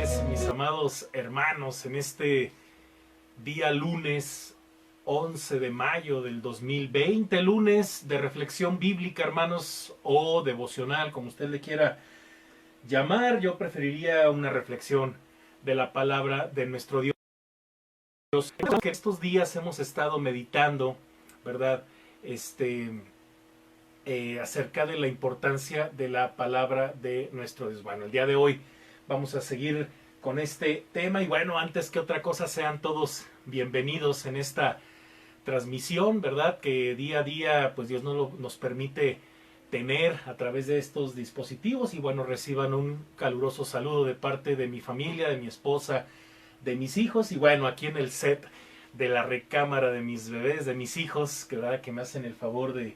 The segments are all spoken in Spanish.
ustedes, mis amados hermanos, en este día lunes 11 de mayo del 2020, lunes de reflexión bíblica, hermanos, o devocional, como usted le quiera llamar. Yo preferiría una reflexión de la palabra de nuestro Dios. Creo que estos días hemos estado meditando, ¿verdad? Acerca de la importancia de la palabra de nuestro Dios. Bueno, el día de hoy vamos a seguir con este tema y bueno, antes que otra cosa, sean todos bienvenidos en esta transmisión, ¿verdad? Que día a día, pues Dios nos permite tener a través de estos dispositivos y bueno, reciban un caluroso saludo de parte de mi familia, de mi esposa, de mis hijos y bueno, aquí en el set de la recámara de mis bebés, de mis hijos, que verdad que me hacen el favor de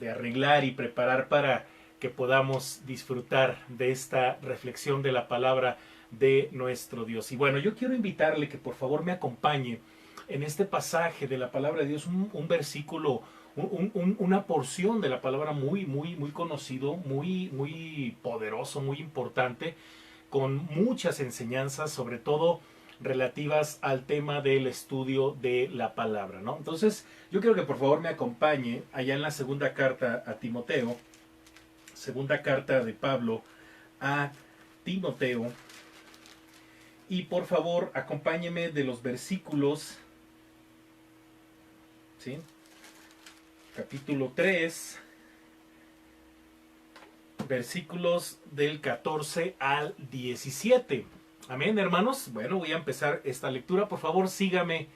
arreglar y preparar para que podamos disfrutar de esta reflexión de la palabra de nuestro Dios. Y bueno, yo quiero invitarle que por favor me acompañe en este pasaje de la palabra de Dios, un versículo, una porción de la palabra muy conocido, muy poderoso, muy importante, con muchas enseñanzas, sobre todo relativas al tema del estudio de la palabra, ¿no? Entonces, yo quiero que por favor me acompañe allá en la segunda carta a Timoteo, segunda carta de Pablo a Timoteo, y por favor acompáñeme de los versículos, ¿sí? Capítulo 3, versículos del 14 al 17. Amén, hermanos. Bueno, voy a empezar esta lectura. Por favor, sígame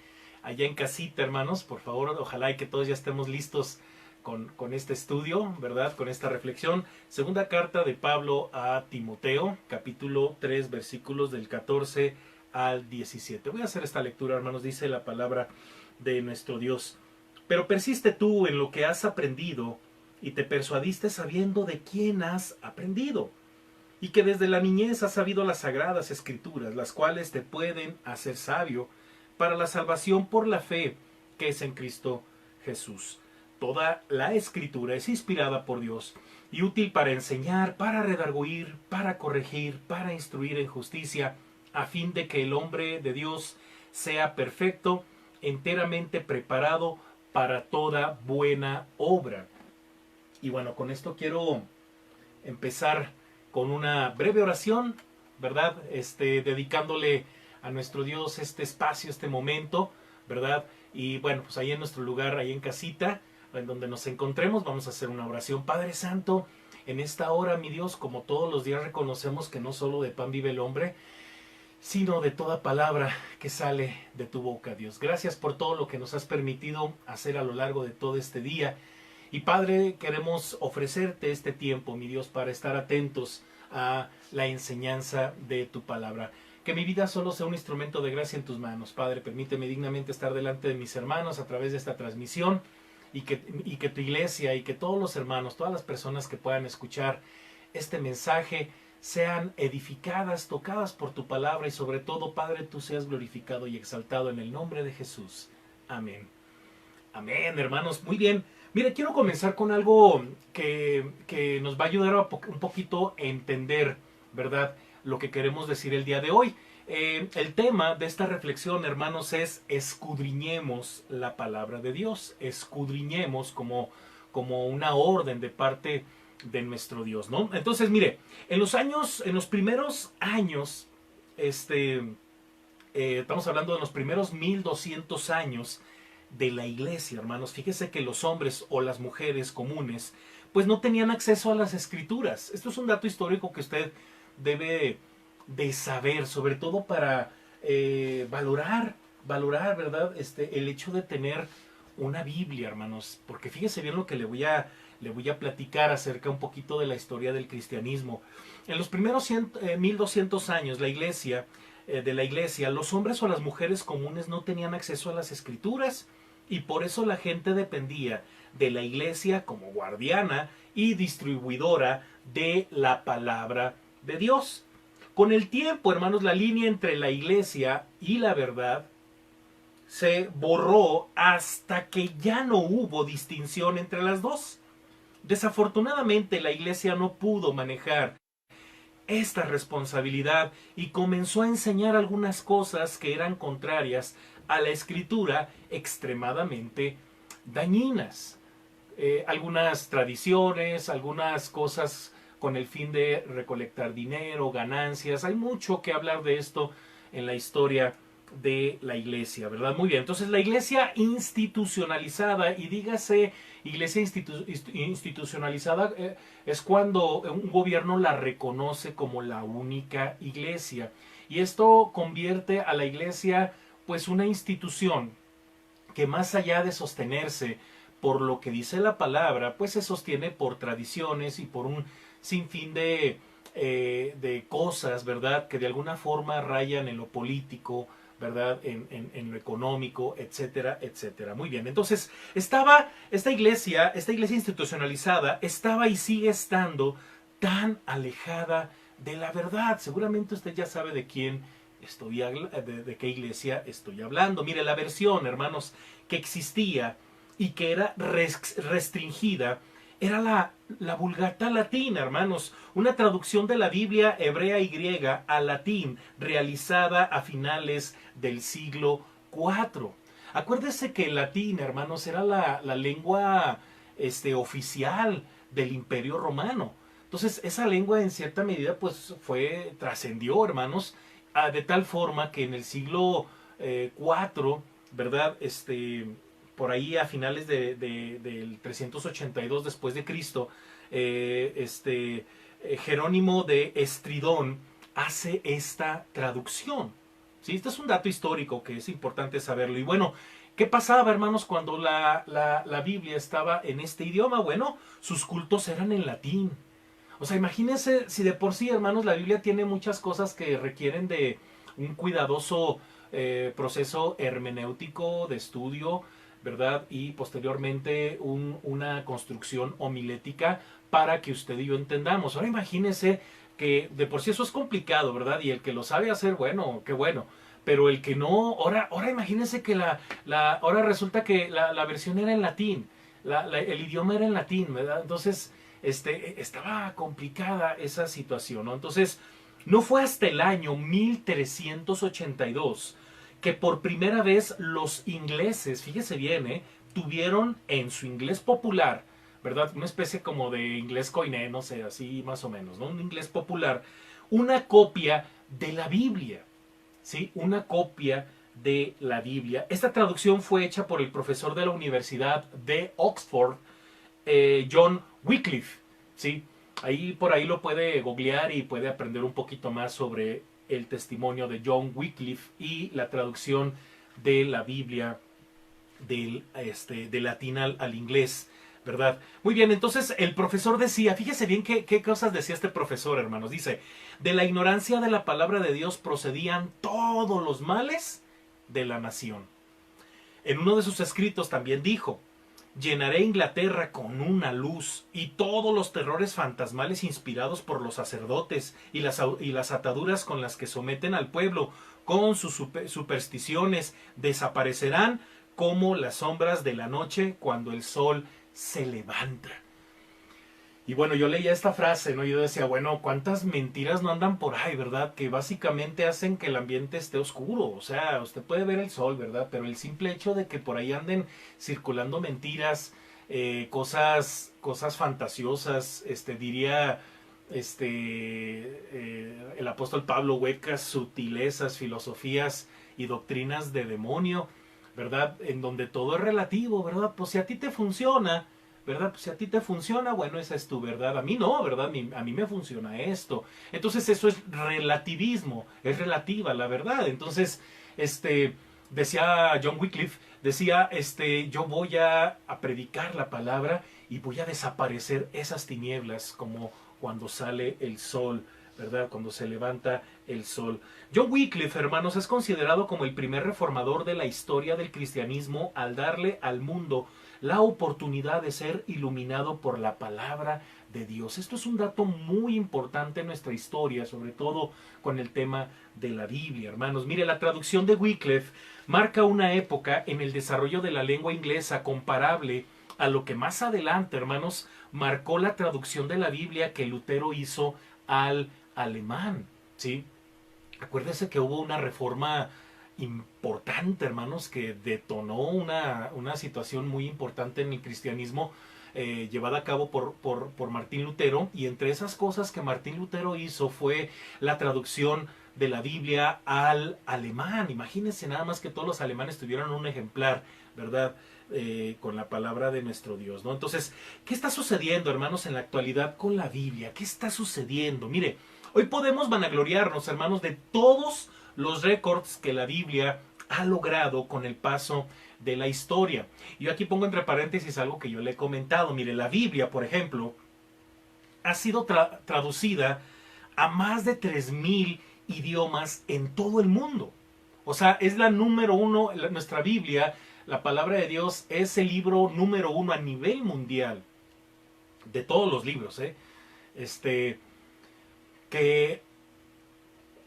allá en casita, hermanos. Por favor, ojalá y que todos ya estemos listos con este estudio, ¿verdad? Con esta reflexión. Segunda carta de Pablo a Timoteo, capítulo 3, versículos del 14 al 17. Voy a hacer esta lectura, hermanos. Dice la palabra de nuestro Dios. Pero persiste tú en lo que has aprendido y te persuadiste sabiendo de quién has aprendido, y que desde la niñez has sabido las sagradas escrituras, las cuales te pueden hacer sabio para la salvación por la fe que es en Cristo Jesús. Toda la escritura es inspirada por Dios y útil para enseñar, para redarguir, para corregir, para instruir en justicia, a fin de que el hombre de Dios sea perfecto, enteramente preparado para toda buena obra. Y bueno, con esto quiero empezar con una breve oración, ¿verdad? Dedicándole a nuestro Dios este espacio, este momento, ¿verdad? Y bueno, pues ahí en nuestro lugar, ahí en casita, en donde nos encontremos, vamos a hacer una oración. Padre Santo, en esta hora, mi Dios, como todos los días reconocemos que no solo de pan vive el hombre, sino de toda palabra que sale de tu boca, Dios. Gracias por todo lo que nos has permitido hacer a lo largo de todo este día. Y Padre, queremos ofrecerte este tiempo, mi Dios, para estar atentos a la enseñanza de tu palabra. Que mi vida solo sea un instrumento de gracia en tus manos. Padre, permíteme dignamente estar delante de mis hermanos a través de esta transmisión y que tu iglesia y que todos los hermanos, todas las personas que puedan escuchar este mensaje sean edificadas, tocadas por tu palabra y sobre todo, Padre, tú seas glorificado y exaltado en el nombre de Jesús. Amén. Amén, hermanos. Muy bien. Mire, quiero comenzar con algo que nos va a ayudar un poquito a entender, ¿verdad?, lo que queremos decir el día de hoy. El tema de esta reflexión, hermanos, es escudriñemos la palabra de Dios. Escudriñemos como una orden de parte de nuestro Dios, ¿no? Entonces, mire, en los primeros años, estamos hablando de los primeros 1200 años de la iglesia, hermanos. Fíjese que los hombres o las mujeres comunes pues no tenían acceso a las escrituras. Esto es un dato histórico que usted debe de saber, sobre todo para valorar, ¿verdad? El hecho de tener una Biblia, hermanos, porque fíjese bien lo que le voy a platicar acerca un poquito de la historia del cristianismo. En los primeros 1200 años de la iglesia, los hombres o las mujeres comunes no tenían acceso a las escrituras y por eso la gente dependía de la iglesia como guardiana y distribuidora de la palabra de Dios. Con el tiempo, hermanos, la línea entre la iglesia y la verdad se borró hasta que ya no hubo distinción entre las dos. Desafortunadamente, la iglesia no pudo manejar esta responsabilidad y comenzó a enseñar algunas cosas que eran contrarias a la escritura, extremadamente dañinas. Algunas tradiciones, algunas cosas con el fin de recolectar dinero, ganancias. Hay mucho que hablar de esto en la historia de la iglesia, ¿verdad? Muy bien, entonces la iglesia institucionalizada, y dígase iglesia institucionalizada, es cuando un gobierno la reconoce como la única iglesia, y esto convierte a la iglesia pues una institución que, más allá de sostenerse por lo que dice la palabra, pues se sostiene por tradiciones y por un sinfín de cosas, ¿verdad?, que de alguna forma rayan en lo político, ¿verdad?, en lo económico, etcétera, etcétera. Muy bien, entonces estaba esta iglesia institucionalizada, estaba y sigue estando tan alejada de la verdad. Seguramente usted ya sabe de quién estoy, de qué iglesia estoy hablando. Mire, la versión, hermanos, que existía y que era restringida era la Vulgata Latina, hermanos, una traducción de la Biblia hebrea y griega al latín realizada a finales del siglo IV. Acuérdese que el latín, hermanos, era la lengua oficial del Imperio Romano. Entonces, esa lengua en cierta medida pues trascendió, hermanos, de tal forma que en el siglo IV, ¿verdad?, por ahí a finales del 382 después de Cristo, Jerónimo de Estridón hace esta traducción. ¿Sí? Este es un dato histórico que es importante saberlo. Y bueno, ¿qué pasaba, hermanos, cuando la Biblia estaba en este idioma? Bueno, sus cultos eran en latín. O sea, imagínense si de por sí, hermanos, la Biblia tiene muchas cosas que requieren de un cuidadoso proceso hermenéutico de estudio, ¿verdad? Y posteriormente una construcción homilética para que usted y yo entendamos. Ahora imagínese que de por sí eso es complicado, ¿verdad? Y el que lo sabe hacer, bueno, qué bueno. Pero el que no, ahora imagínese que ahora resulta que la versión era en latín, el idioma era en latín, ¿verdad? Entonces, estaba complicada esa situación, ¿no? Entonces, no fue hasta el año 1382 que por primera vez los ingleses, fíjese bien, tuvieron en su inglés popular, ¿verdad?, una especie como de inglés koiné, no sé, así más o menos, ¿no?, un inglés popular, una copia de la Biblia, ¿sí?, una copia de la Biblia. Esta traducción fue hecha por el profesor de la Universidad de Oxford, John Wycliffe, ¿sí? Por ahí lo puede googlear y puede aprender un poquito más sobre el testimonio de John Wycliffe y la traducción de la Biblia del latín al inglés, ¿verdad? Muy bien, entonces el profesor decía, fíjese bien qué cosas decía este profesor, hermanos. Dice, de la ignorancia de la palabra de Dios procedían todos los males de la nación. En uno de sus escritos también dijo, llenaré Inglaterra con una luz y todos los terrores fantasmales inspirados por los sacerdotes y las ataduras con las que someten al pueblo con sus supersticiones desaparecerán como las sombras de la noche cuando el sol se levanta. Y bueno, yo leía esta frase, ¿no? Yo decía, bueno, ¿cuántas mentiras no andan por ahí, verdad? Que básicamente hacen que el ambiente esté oscuro. O sea, usted puede ver el sol, ¿verdad? Pero el simple hecho de que por ahí anden circulando mentiras, cosas fantasiosas, diría el apóstol Pablo, huecas sutilezas, filosofías y doctrinas de demonio, ¿verdad? En donde todo es relativo, ¿verdad? Pues si a ti te funciona, ¿verdad? Pues si a ti te funciona, bueno, esa es tu verdad. A mí no, ¿verdad? A mí me funciona esto. Entonces eso es relativismo, es relativa la verdad. Entonces, decía John Wycliffe, decía, yo voy a predicar la palabra y voy a desaparecer esas tinieblas como cuando sale el sol, ¿verdad? Cuando se levanta el sol. John Wycliffe, hermanos, es considerado como el primer reformador de la historia del cristianismo al darle al mundo la oportunidad de ser iluminado por la palabra de Dios. Esto es un dato muy importante en nuestra historia, sobre todo con el tema de la Biblia, hermanos. Mire, la traducción de Wycliffe marca una época en el desarrollo de la lengua inglesa comparable a lo que más adelante, hermanos, marcó la traducción de la Biblia que Lutero hizo al alemán, ¿sí? Acuérdense que hubo una reforma importante, hermanos, que detonó una situación muy importante en el cristianismo, llevada a cabo por Martín Lutero, y entre esas cosas que Martín Lutero hizo fue la traducción de la Biblia al alemán. Imagínense nada más que todos los alemanes tuvieran un ejemplar, ¿verdad? Con la palabra de nuestro Dios, ¿no? Entonces, ¿qué está sucediendo, hermanos, en la actualidad con la Biblia? ¿Qué está sucediendo? Mire, hoy podemos vanagloriarnos, hermanos, de todos los récords que la Biblia ha logrado con el paso de la historia. Yo aquí pongo entre paréntesis algo que yo le he comentado. Mire, la Biblia, por ejemplo, ha sido traducida a más de 3000 idiomas en todo el mundo. O sea, es la número uno, nuestra Biblia, la palabra de Dios, es el libro número uno a nivel mundial. De todos los libros, que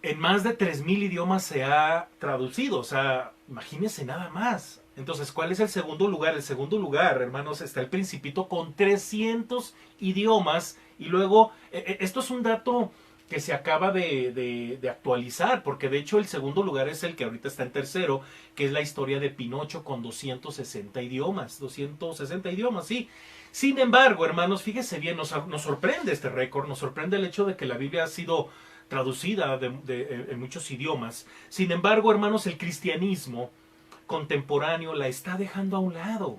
en más de 3000 idiomas se ha traducido. O sea, imagínense nada más. Entonces, ¿cuál es el segundo lugar? El segundo lugar, hermanos, está el Principito con 300 idiomas. Y luego, esto es un dato que se acaba de actualizar, porque de hecho el segundo lugar es el que ahorita está en tercero, que es la historia de Pinocho con 260 idiomas. 260 idiomas, sí. Sin embargo, hermanos, fíjese bien, nos sorprende este récord, nos sorprende el hecho de que la Biblia ha sido traducida en muchos idiomas. Sin embargo, hermanos, el cristianismo contemporáneo la está dejando a un lado.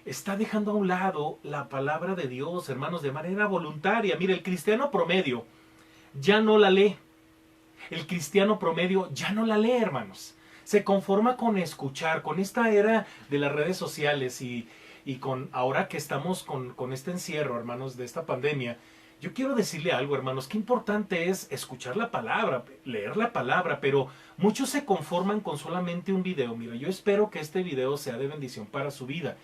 Está dejando a un lado la palabra de Dios, hermanos, de manera voluntaria. Mire, el cristiano promedio ya no la lee. El cristiano promedio ya no la lee, hermanos. Se conforma con escuchar, con esta era de las redes sociales y con ahora que estamos con este encierro, hermanos, de esta pandemia. Yo quiero decirle algo, hermanos, qué importante es escuchar la palabra, leer la palabra, pero muchos se conforman con solamente un video. Mira, yo espero que este video sea de bendición para su vida,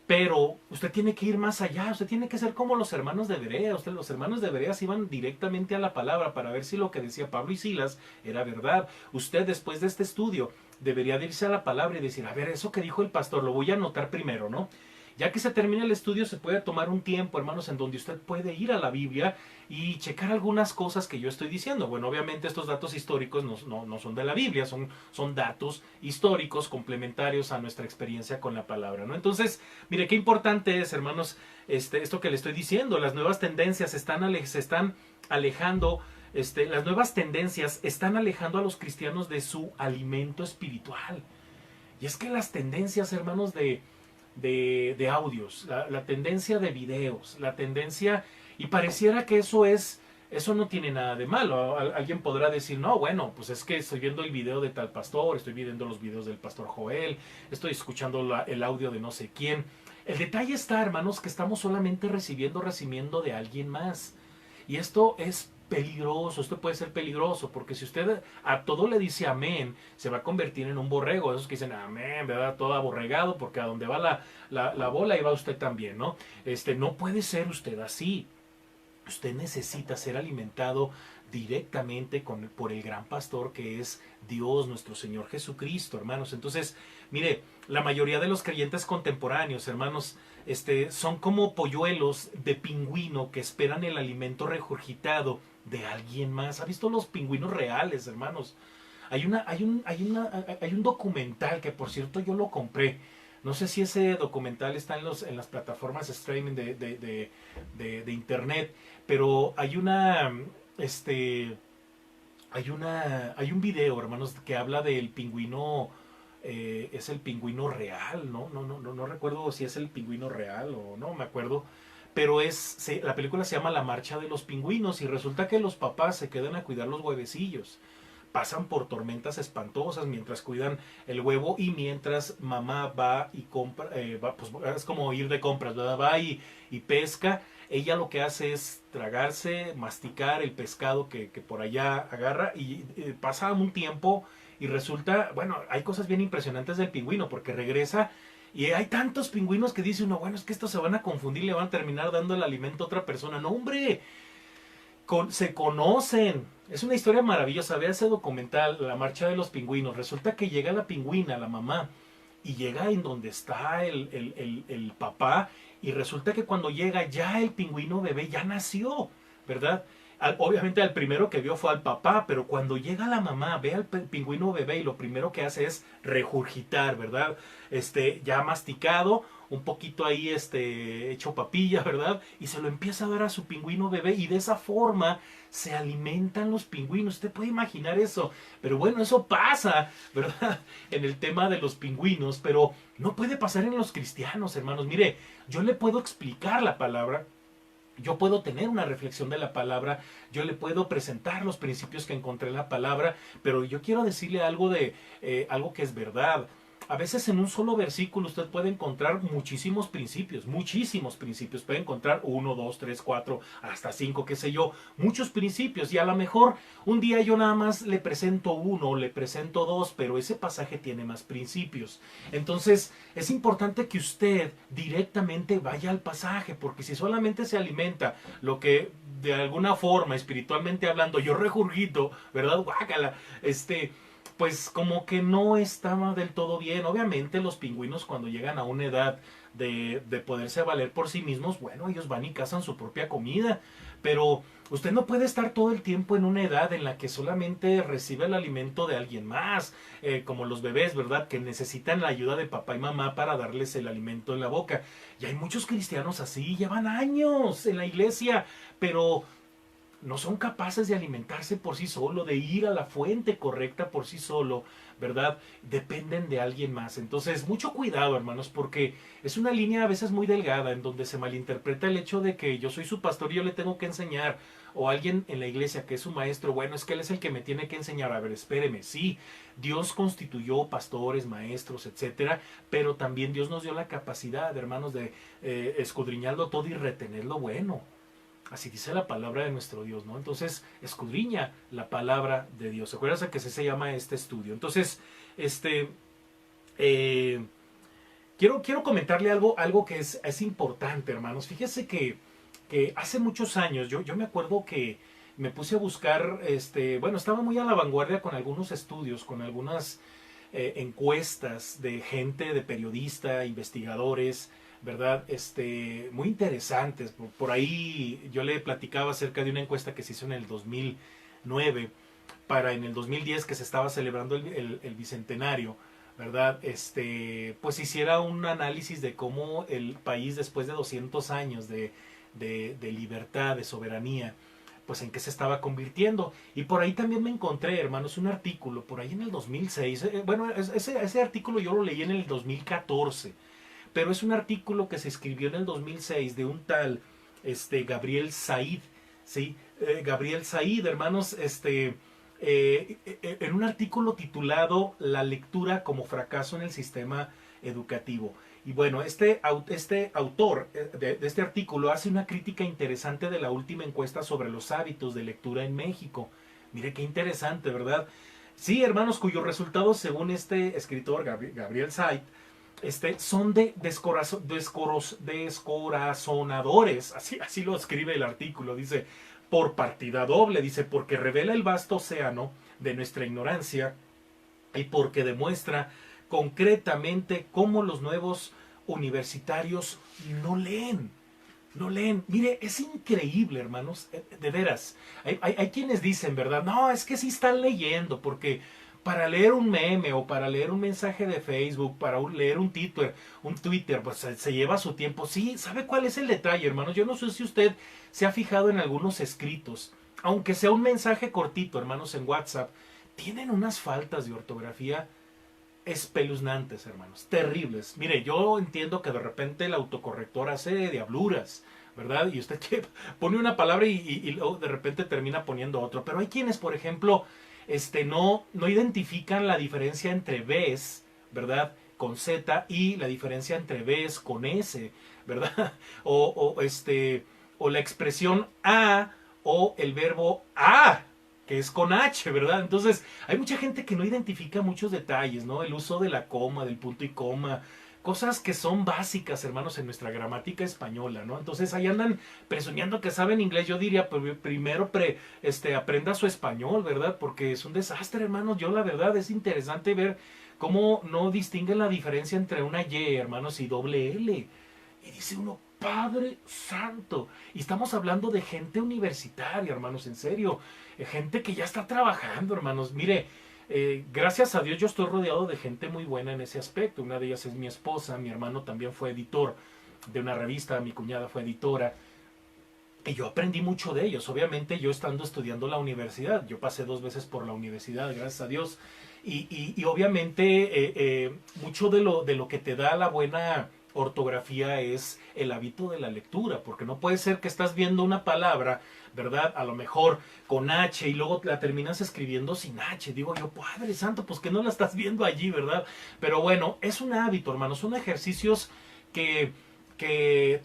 pero usted tiene que ir más allá, usted tiene que ser como los hermanos de Berea. Los hermanos de Berea iban directamente a la palabra para ver si lo que decía Pablo y Silas era verdad. Usted, después de este estudio, debería de irse a la palabra y decir, a ver, eso que dijo el pastor, lo voy a anotar primero, ¿no? Ya que se termine el estudio, se puede tomar un tiempo, hermanos, en donde usted puede ir a la Biblia y checar algunas cosas que yo estoy diciendo. Bueno, obviamente estos datos históricos no son de la Biblia, son datos históricos complementarios a nuestra experiencia con la palabra, ¿no? Entonces, mire, qué importante es, hermanos, esto que le estoy diciendo. Las nuevas tendencias se están alejando, las nuevas tendencias están alejando a los cristianos de su alimento espiritual. Y es que las tendencias, hermanos, de audios, la tendencia de videos, la tendencia, y pareciera que eso no tiene nada de malo. Alguien podrá decir, no, bueno, pues es que estoy viendo el video de tal pastor, estoy viendo los videos del pastor Joel, estoy escuchando el audio de no sé quién. El detalle está, hermanos, que estamos solamente recibiendo de alguien más. Y esto es peligroso, esto puede ser peligroso, porque si usted a todo le dice amén, se va a convertir en un borrego. Esos que dicen amén, ¿verdad? Todo aborregado, porque a donde va la bola, ahí va usted también, ¿no? No puede ser usted así. Usted necesita ser alimentado directamente por el gran pastor que es Dios, nuestro Señor Jesucristo, hermanos. Entonces, mire, la mayoría de los creyentes contemporáneos, hermanos, son como polluelos de pingüino que esperan el alimento regurgitado de alguien más. ¿Ha visto los pingüinos reales, hermanos? Hay un documental que, por cierto, yo lo compré. No sé si ese documental está en las plataformas de streaming de internet, pero hay un video, hermanos, que habla del pingüino. Es el pingüino real, no recuerdo si es el pingüino real o no me acuerdo, pero la película se llama La Marcha de los Pingüinos, y resulta que los papás se quedan a cuidar los huevecillos, pasan por tormentas espantosas mientras cuidan el huevo, y mientras mamá va y compra, pues es como ir de compras, ¿verdad? Va y pesca. Ella lo que hace es tragarse, masticar el pescado que por allá agarra, y pasa un tiempo y resulta, bueno, hay cosas bien impresionantes del pingüino, porque regresa y hay tantos pingüinos que dice uno, bueno, es que estos se van a confundir, le van a terminar dando el alimento a otra persona. No, hombre, se conocen. Es una historia maravillosa. Vea ese documental, La Marcha de los Pingüinos. Resulta que llega la pingüina, la mamá, y llega en donde está el papá, y resulta que cuando llega ya el pingüino bebé ya nació, ¿verdad? obviamente al primero que vio fue al papá, pero cuando llega la mamá, ve al pingüino bebé y lo primero que hace es regurgitar, ¿verdad? Ya masticado, un poquito ahí hecho papilla, ¿verdad? Y se lo empieza a dar a su pingüino bebé y de esa forma se alimentan los pingüinos. Usted puede imaginar eso, pero bueno, eso pasa, ¿verdad? En el tema de los pingüinos, pero no puede pasar en los cristianos, hermanos. Mire, yo le puedo explicar la palabra, yo puedo tener una reflexión de la palabra, yo le puedo presentar los principios que encontré en la palabra, pero yo quiero decirle algo de algo que es verdad. A veces en un solo versículo usted puede encontrar muchísimos principios, puede encontrar 1, 2, 3, 4, hasta 5, qué sé yo, muchos principios, y a lo mejor un día yo nada más le presento 1, le presento 2, pero ese pasaje tiene más principios. Entonces es importante que usted directamente vaya al pasaje, porque si solamente se alimenta lo que de alguna forma espiritualmente hablando yo regurgito, ¿verdad? Guácala, pues como que no estaba del todo bien. Obviamente los pingüinos cuando llegan a una edad de poderse valer por sí mismos, bueno, ellos van y cazan su propia comida, pero usted no puede estar todo el tiempo en una edad en la que solamente recibe el alimento de alguien más, como los bebés, ¿verdad? Que necesitan la ayuda de papá y mamá para darles el alimento en la boca. Y hay muchos cristianos así, llevan años en la iglesia, pero no son capaces de alimentarse por sí solo, de ir a la fuente correcta por sí solo, ¿verdad? Dependen de alguien más. Entonces, mucho cuidado, hermanos, porque es una línea a veces muy delgada en donde se malinterpreta el hecho de que yo soy su pastor y yo le tengo que enseñar, o alguien en la iglesia que es su maestro, bueno, es que él es el que me tiene que enseñar. A ver, espéreme, sí, Dios constituyó pastores, maestros, etcétera, pero también Dios nos dio la capacidad, hermanos, de escudriñarlo todo y retener lo bueno. Así dice la palabra de nuestro Dios, ¿no? Entonces, escudriña la palabra de Dios. Acuérdense que se llama este estudio. Entonces, eh, quiero comentarle algo que es importante, hermanos. Fíjese que hace muchos años, yo me acuerdo que me puse a buscar, bueno, estaba muy a la vanguardia con algunos estudios, con algunas encuestas de gente, de periodistas, investigadores, ¿verdad? Muy interesantes. Por ahí yo le platicaba acerca de una encuesta que se hizo en el 2009 para en el 2010 que se estaba celebrando el bicentenario, ¿verdad? Pues hiciera un análisis de cómo el país después de 200 años de libertad, de soberanía, pues en qué se estaba convirtiendo. Y por ahí también me encontré, hermanos, un artículo, por ahí en el 2006, bueno, ese artículo yo lo leí en el 2014, pero es un artículo que se escribió en el 2006 de un tal Gabriel Said, ¿sí? Gabriel Said, hermanos, en un artículo titulado La lectura como fracaso en el sistema educativo. Y bueno, este autor de este artículo hace una crítica interesante de la última encuesta sobre los hábitos de lectura en México. Mire qué interesante, ¿verdad? Sí, hermanos, cuyos resultados, según este escritor Gabriel Said, son de descorazonadores, así lo escribe el artículo, dice, por partida doble, dice, porque revela el vasto océano de nuestra ignorancia y porque demuestra concretamente cómo los nuevos universitarios no leen. No leen. Mire, es increíble, hermanos, de veras. Hay quienes dicen, ¿verdad? No, es que sí están leyendo, porque para leer un meme o para leer un mensaje de Facebook, para leer un Twitter, pues se lleva su tiempo. Sí, ¿sabe cuál es el detalle, hermanos? Yo no sé si usted se ha fijado en algunos escritos, aunque sea un mensaje cortito, hermanos, en WhatsApp, tienen unas faltas de ortografía espeluznantes, hermanos, terribles. Mire, yo entiendo que de repente el autocorrector hace diabluras, ¿verdad? Y usted que pone una palabra y luego de repente termina poniendo otro. Pero hay quienes, por ejemplo, no identifican la diferencia entre ves, ¿verdad? Con Z y la diferencia entre ves con S, ¿verdad? O la expresión a o el verbo a, que es con H, ¿verdad? Entonces, hay mucha gente que no identifica muchos detalles, ¿no? El uso de la coma, del punto y coma, cosas que son básicas, hermanos, en nuestra gramática española, ¿no? Entonces, ahí andan presumiendo que saben inglés. Yo diría, primero aprenda su español, ¿verdad? Porque es un desastre, hermanos. Yo, la verdad, es interesante ver cómo no distinguen la diferencia entre una Y, hermanos, y doble L. Y dice uno, Padre Santo. Y estamos hablando de gente universitaria, hermanos, en serio. Gente que ya está trabajando, hermanos. Mire, gracias a Dios yo estoy rodeado de gente muy buena en ese aspecto. Una de ellas es mi esposa, mi hermano también fue editor de una revista, mi cuñada fue editora. Y yo aprendí mucho de ellos. Obviamente yo estando estudiando la universidad, yo pasé 2 veces por la universidad, gracias a Dios. Y obviamente mucho de lo que te da la buena ortografía es el hábito de la lectura, porque no puede ser que estás viendo una palabra, ¿verdad? A lo mejor con H y luego la terminas escribiendo sin H. Digo yo, Padre Santo, pues que no la estás viendo allí, ¿verdad? Pero bueno, es un hábito, hermanos, son ejercicios que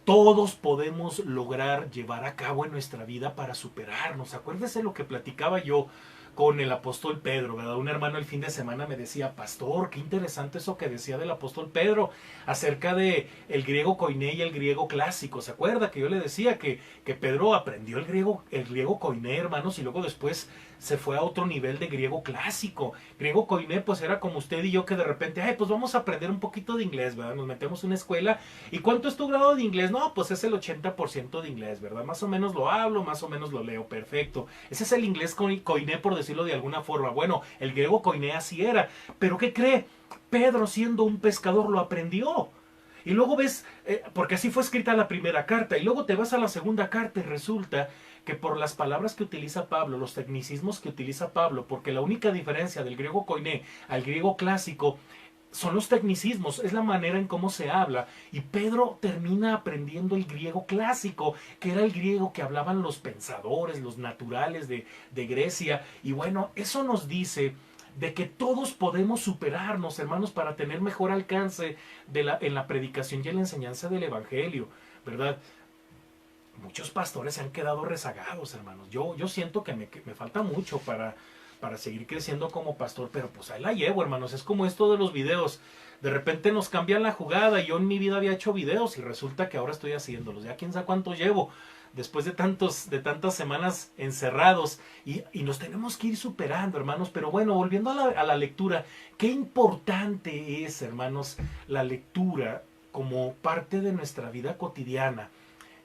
todos podemos lograr llevar a cabo en nuestra vida para superarnos. Acuérdese lo que platicaba yo con el apóstol Pedro, ¿verdad? Un hermano el fin de semana me decía, pastor, qué interesante eso que decía del apóstol Pedro acerca de el griego koiné y el griego clásico. ¿Se acuerda que yo le decía que Pedro aprendió el griego koiné, hermanos, y luego después se fue a otro nivel de griego clásico? Griego koiné, pues era como usted y yo que de repente, ay, pues vamos a aprender un poquito de inglés, ¿verdad? Nos metemos en una escuela. ¿Y cuánto es tu grado de inglés? No, pues es el 80% de inglés, ¿verdad? Más o menos lo hablo, más o menos lo leo, perfecto. Ese es el inglés koiné, por decirlo de alguna forma. Bueno, el griego koiné así era. ¿Pero qué cree? Pedro, siendo un pescador, lo aprendió. Y luego ves, porque así fue escrita la primera carta, y luego te vas a la segunda carta y resulta que por las palabras que utiliza Pablo, los tecnicismos que utiliza Pablo, porque la única diferencia del griego koiné al griego clásico son los tecnicismos, es la manera en cómo se habla. Y Pedro termina aprendiendo el griego clásico, que era el griego que hablaban los pensadores, los naturales de Grecia. Y bueno, eso nos dice de que todos podemos superarnos, hermanos, para tener mejor alcance en la predicación y en la enseñanza del Evangelio, ¿verdad? Muchos pastores se han quedado rezagados, hermanos. Yo siento que me falta mucho para seguir creciendo como pastor, pero pues ahí la llevo, hermanos. Es como esto de los videos. De repente nos cambian la jugada. Yo en mi vida había hecho videos y resulta que ahora estoy haciéndolos. Ya quién sabe cuánto llevo después de tantas semanas encerrados, y nos tenemos que ir superando, hermanos. Pero bueno, volviendo a la lectura, qué importante es, hermanos, la lectura como parte de nuestra vida cotidiana.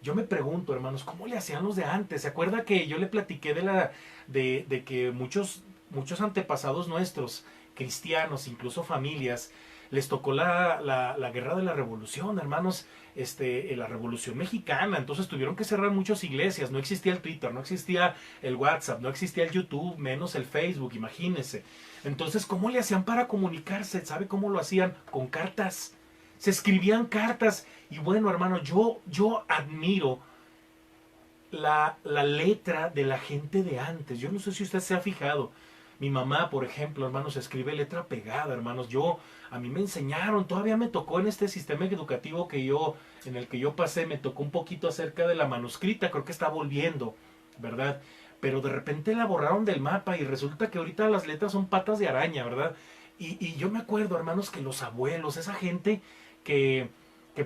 Yo me pregunto, hermanos, ¿cómo le hacían los de antes? ¿Se acuerda que yo le platiqué de que muchos antepasados nuestros, cristianos, incluso familias, les tocó la guerra de la revolución, hermanos, la revolución mexicana? Entonces tuvieron que cerrar muchas iglesias. No existía el Twitter, no existía el WhatsApp, no existía el YouTube, menos el Facebook, imagínense. Entonces, ¿cómo le hacían para comunicarse? ¿Sabe cómo lo hacían? Con cartas. Se escribían cartas. Y bueno, hermano, yo admiro la letra de la gente de antes. Yo no sé si usted se ha fijado. Mi mamá, por ejemplo, hermanos, escribe letra pegada, hermanos. A mí me enseñaron, todavía me tocó en este sistema educativo en el que yo pasé, me tocó un poquito acerca de la manuscrita. Creo que está volviendo, ¿verdad? Pero de repente la borraron del mapa y resulta que ahorita las letras son patas de araña, ¿verdad? Y yo me acuerdo, hermanos, que los abuelos, esa gente que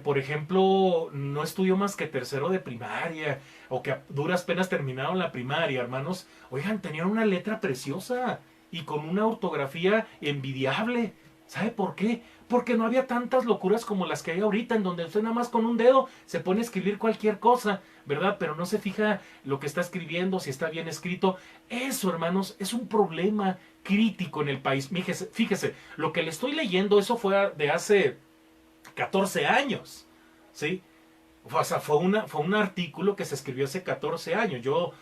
por ejemplo no estudió más que tercero de primaria o que a duras penas terminaron la primaria, hermanos, oigan, tenían una letra preciosa y con una ortografía envidiable. ¿Sabe por qué? Porque no había tantas locuras como las que hay ahorita, en donde usted nada más con un dedo se pone a escribir cualquier cosa, ¿verdad? Pero no se fija lo que está escribiendo, si está bien escrito. Eso, hermanos, es un problema crítico en el país. Fíjese, lo que le estoy leyendo, eso fue de hace 14 años, ¿sí? O sea, fue un artículo que se escribió hace 14 años. Yo,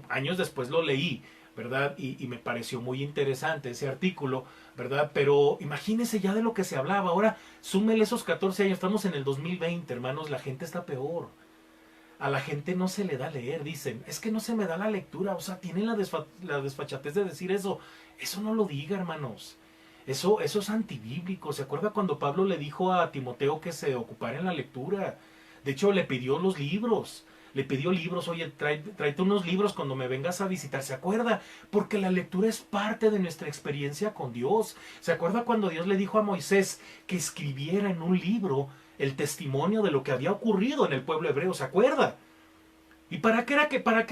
años después lo leí, ¿verdad? Y me pareció muy interesante ese artículo, ¿verdad? Pero imagínese ya de lo que se hablaba. Ahora, súmele esos 14 años, estamos en el 2020, hermanos, la gente está peor. A la gente no se le da leer, dicen, es que no se me da la lectura. O sea, tienen la desfachatez de decir eso. Eso no lo diga, hermanos. Eso es antibíblico. ¿Se acuerda cuando Pablo le dijo a Timoteo que se ocupara en la lectura? De hecho, le pidió los libros. Le pidió libros. Oye, tráete unos libros cuando me vengas a visitar. ¿Se acuerda? Porque la lectura es parte de nuestra experiencia con Dios. ¿Se acuerda cuando Dios le dijo a Moisés que escribiera en un libro el testimonio de lo que había ocurrido en el pueblo hebreo? ¿Se acuerda? ¿Y para qué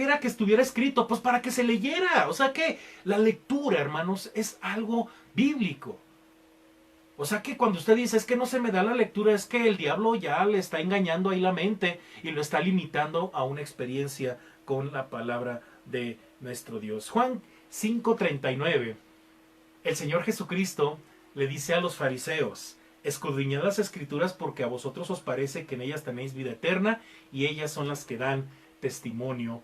era que estuviera escrito? Pues para que se leyera. O sea que la lectura, hermanos, es algo bíblico. O sea que cuando usted dice es que no se me da la lectura, es que el diablo ya le está engañando ahí la mente y lo está limitando a una experiencia con la palabra de nuestro Dios. Juan 5:39. El Señor Jesucristo le dice a los fariseos: escudriñad las escrituras porque a vosotros os parece que en ellas tenéis vida eterna y ellas son las que dan testimonio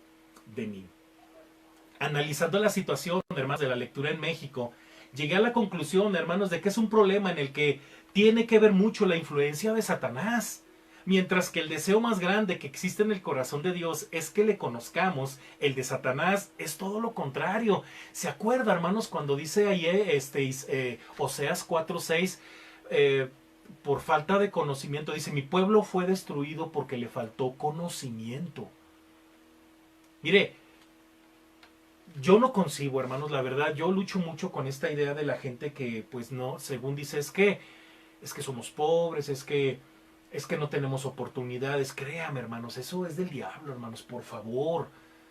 de mí. Analizando la situación, hermanos, de la lectura en México, llegué a la conclusión, hermanos, de que es un problema en el que tiene que ver mucho la influencia de Satanás. Mientras que el deseo más grande que existe en el corazón de Dios es que le conozcamos, el de Satanás es todo lo contrario. ¿Se acuerda, hermanos, cuando dice ahí Oseas 4:6, por falta de conocimiento, dice, mi pueblo fue destruido porque le faltó conocimiento? Mire, yo no concibo, hermanos, la verdad, yo lucho mucho con esta idea de la gente que, pues no, según dice, es que somos pobres, es que no tenemos oportunidades. Créame, hermanos, eso es del diablo, hermanos, por favor.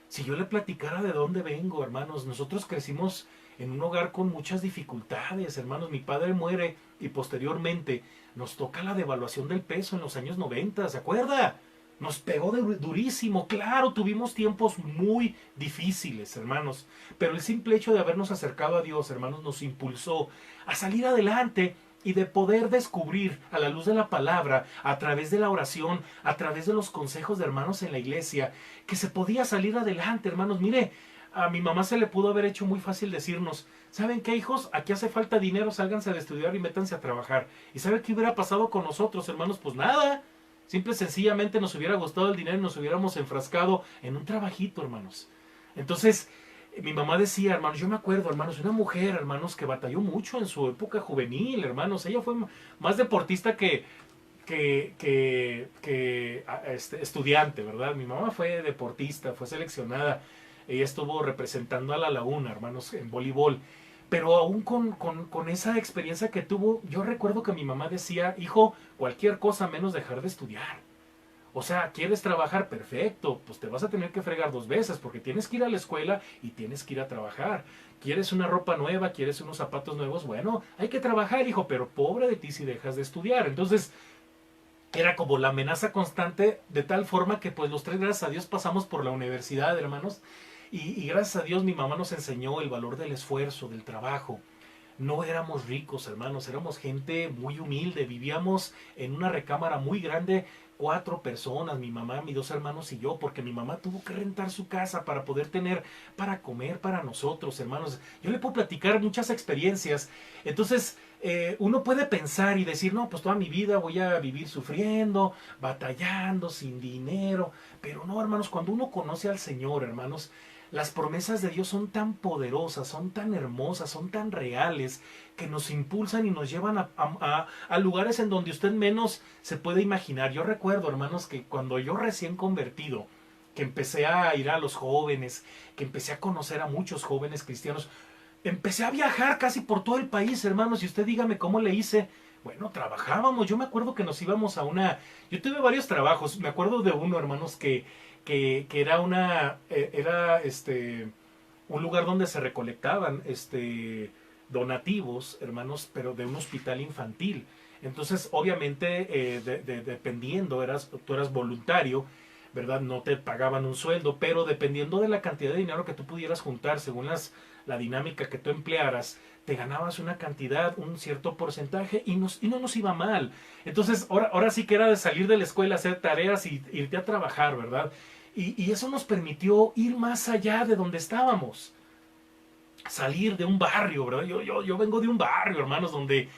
Si yo le platicara de dónde vengo, hermanos, nosotros crecimos en un hogar con muchas dificultades, hermanos. Mi padre muere y posteriormente nos toca la devaluación del peso en los años 90, ¿se acuerda? Nos pegó durísimo. Claro, tuvimos tiempos muy difíciles, hermanos, pero el simple hecho de habernos acercado a Dios, hermanos, nos impulsó a salir adelante y de poder descubrir a la luz de la palabra, a través de la oración, a través de los consejos de hermanos en la iglesia, que se podía salir adelante, hermanos. Mire, a mi mamá se le pudo haber hecho muy fácil decirnos, ¿saben qué, hijos? Aquí hace falta dinero, sálganse de estudiar y métanse a trabajar. ¿Y sabe qué hubiera pasado con nosotros, hermanos? Pues nada. Simple y sencillamente nos hubiera gustado el dinero y nos hubiéramos enfrascado en un trabajito, hermanos. Entonces, mi mamá decía, hermanos, yo me acuerdo, hermanos, una mujer, hermanos, que batalló mucho en su época juvenil, hermanos. Ella fue más deportista que estudiante, ¿verdad? Mi mamá fue deportista, fue seleccionada. Ella estuvo representando a La Laguna, hermanos, en voleibol. Pero aún con esa experiencia que tuvo, yo recuerdo que mi mamá decía, hijo, cualquier cosa menos dejar de estudiar. O sea, ¿quieres trabajar? Perfecto, pues te vas a tener que fregar 2 veces porque tienes que ir a la escuela y tienes que ir a trabajar. ¿Quieres una ropa nueva? ¿Quieres unos zapatos nuevos? Bueno, hay que trabajar, hijo, pero pobre de ti si dejas de estudiar. Entonces, era como la amenaza constante, de tal forma que pues los tres, gracias a Dios, pasamos por la universidad, hermanos. Y gracias a Dios mi mamá nos enseñó el valor del esfuerzo, del trabajo. No éramos ricos, hermanos, éramos gente muy humilde, vivíamos en una recámara muy grande, 4 personas, mi mamá, mis 2 hermanos y yo, porque mi mamá tuvo que rentar su casa para poder tener para comer para nosotros, hermanos. Yo le puedo platicar muchas experiencias. Entonces, uno puede pensar y decir, no, pues toda mi vida voy a vivir sufriendo, batallando, sin dinero. Pero no, hermanos, cuando uno conoce al Señor, hermanos, las promesas de Dios son tan poderosas, son tan hermosas, son tan reales, que nos impulsan y nos llevan a lugares en donde usted menos se puede imaginar. Yo recuerdo, hermanos, que cuando yo recién convertido, que empecé a ir a los jóvenes, que empecé a conocer a muchos jóvenes cristianos, empecé a viajar casi por todo el país, hermanos, y usted dígame cómo le hice. Bueno, trabajábamos. Yo me acuerdo que nos íbamos a una... Yo tuve varios trabajos. Me acuerdo de uno, hermanos, que era un lugar donde se recolectaban donativos, hermanos, pero de un hospital infantil. Entonces, obviamente, dependiendo, tú eras voluntario, ¿verdad? No te pagaban un sueldo, pero dependiendo de la cantidad de dinero que tú pudieras juntar, según la dinámica que tú emplearas, te ganabas una cantidad, un cierto porcentaje y no nos iba mal. Entonces, ahora sí que era de salir de la escuela, hacer tareas y irte a trabajar, ¿verdad? Y eso nos permitió ir más allá de donde estábamos. Salir de un barrio, ¿verdad? Yo vengo de un barrio, hermanos, donde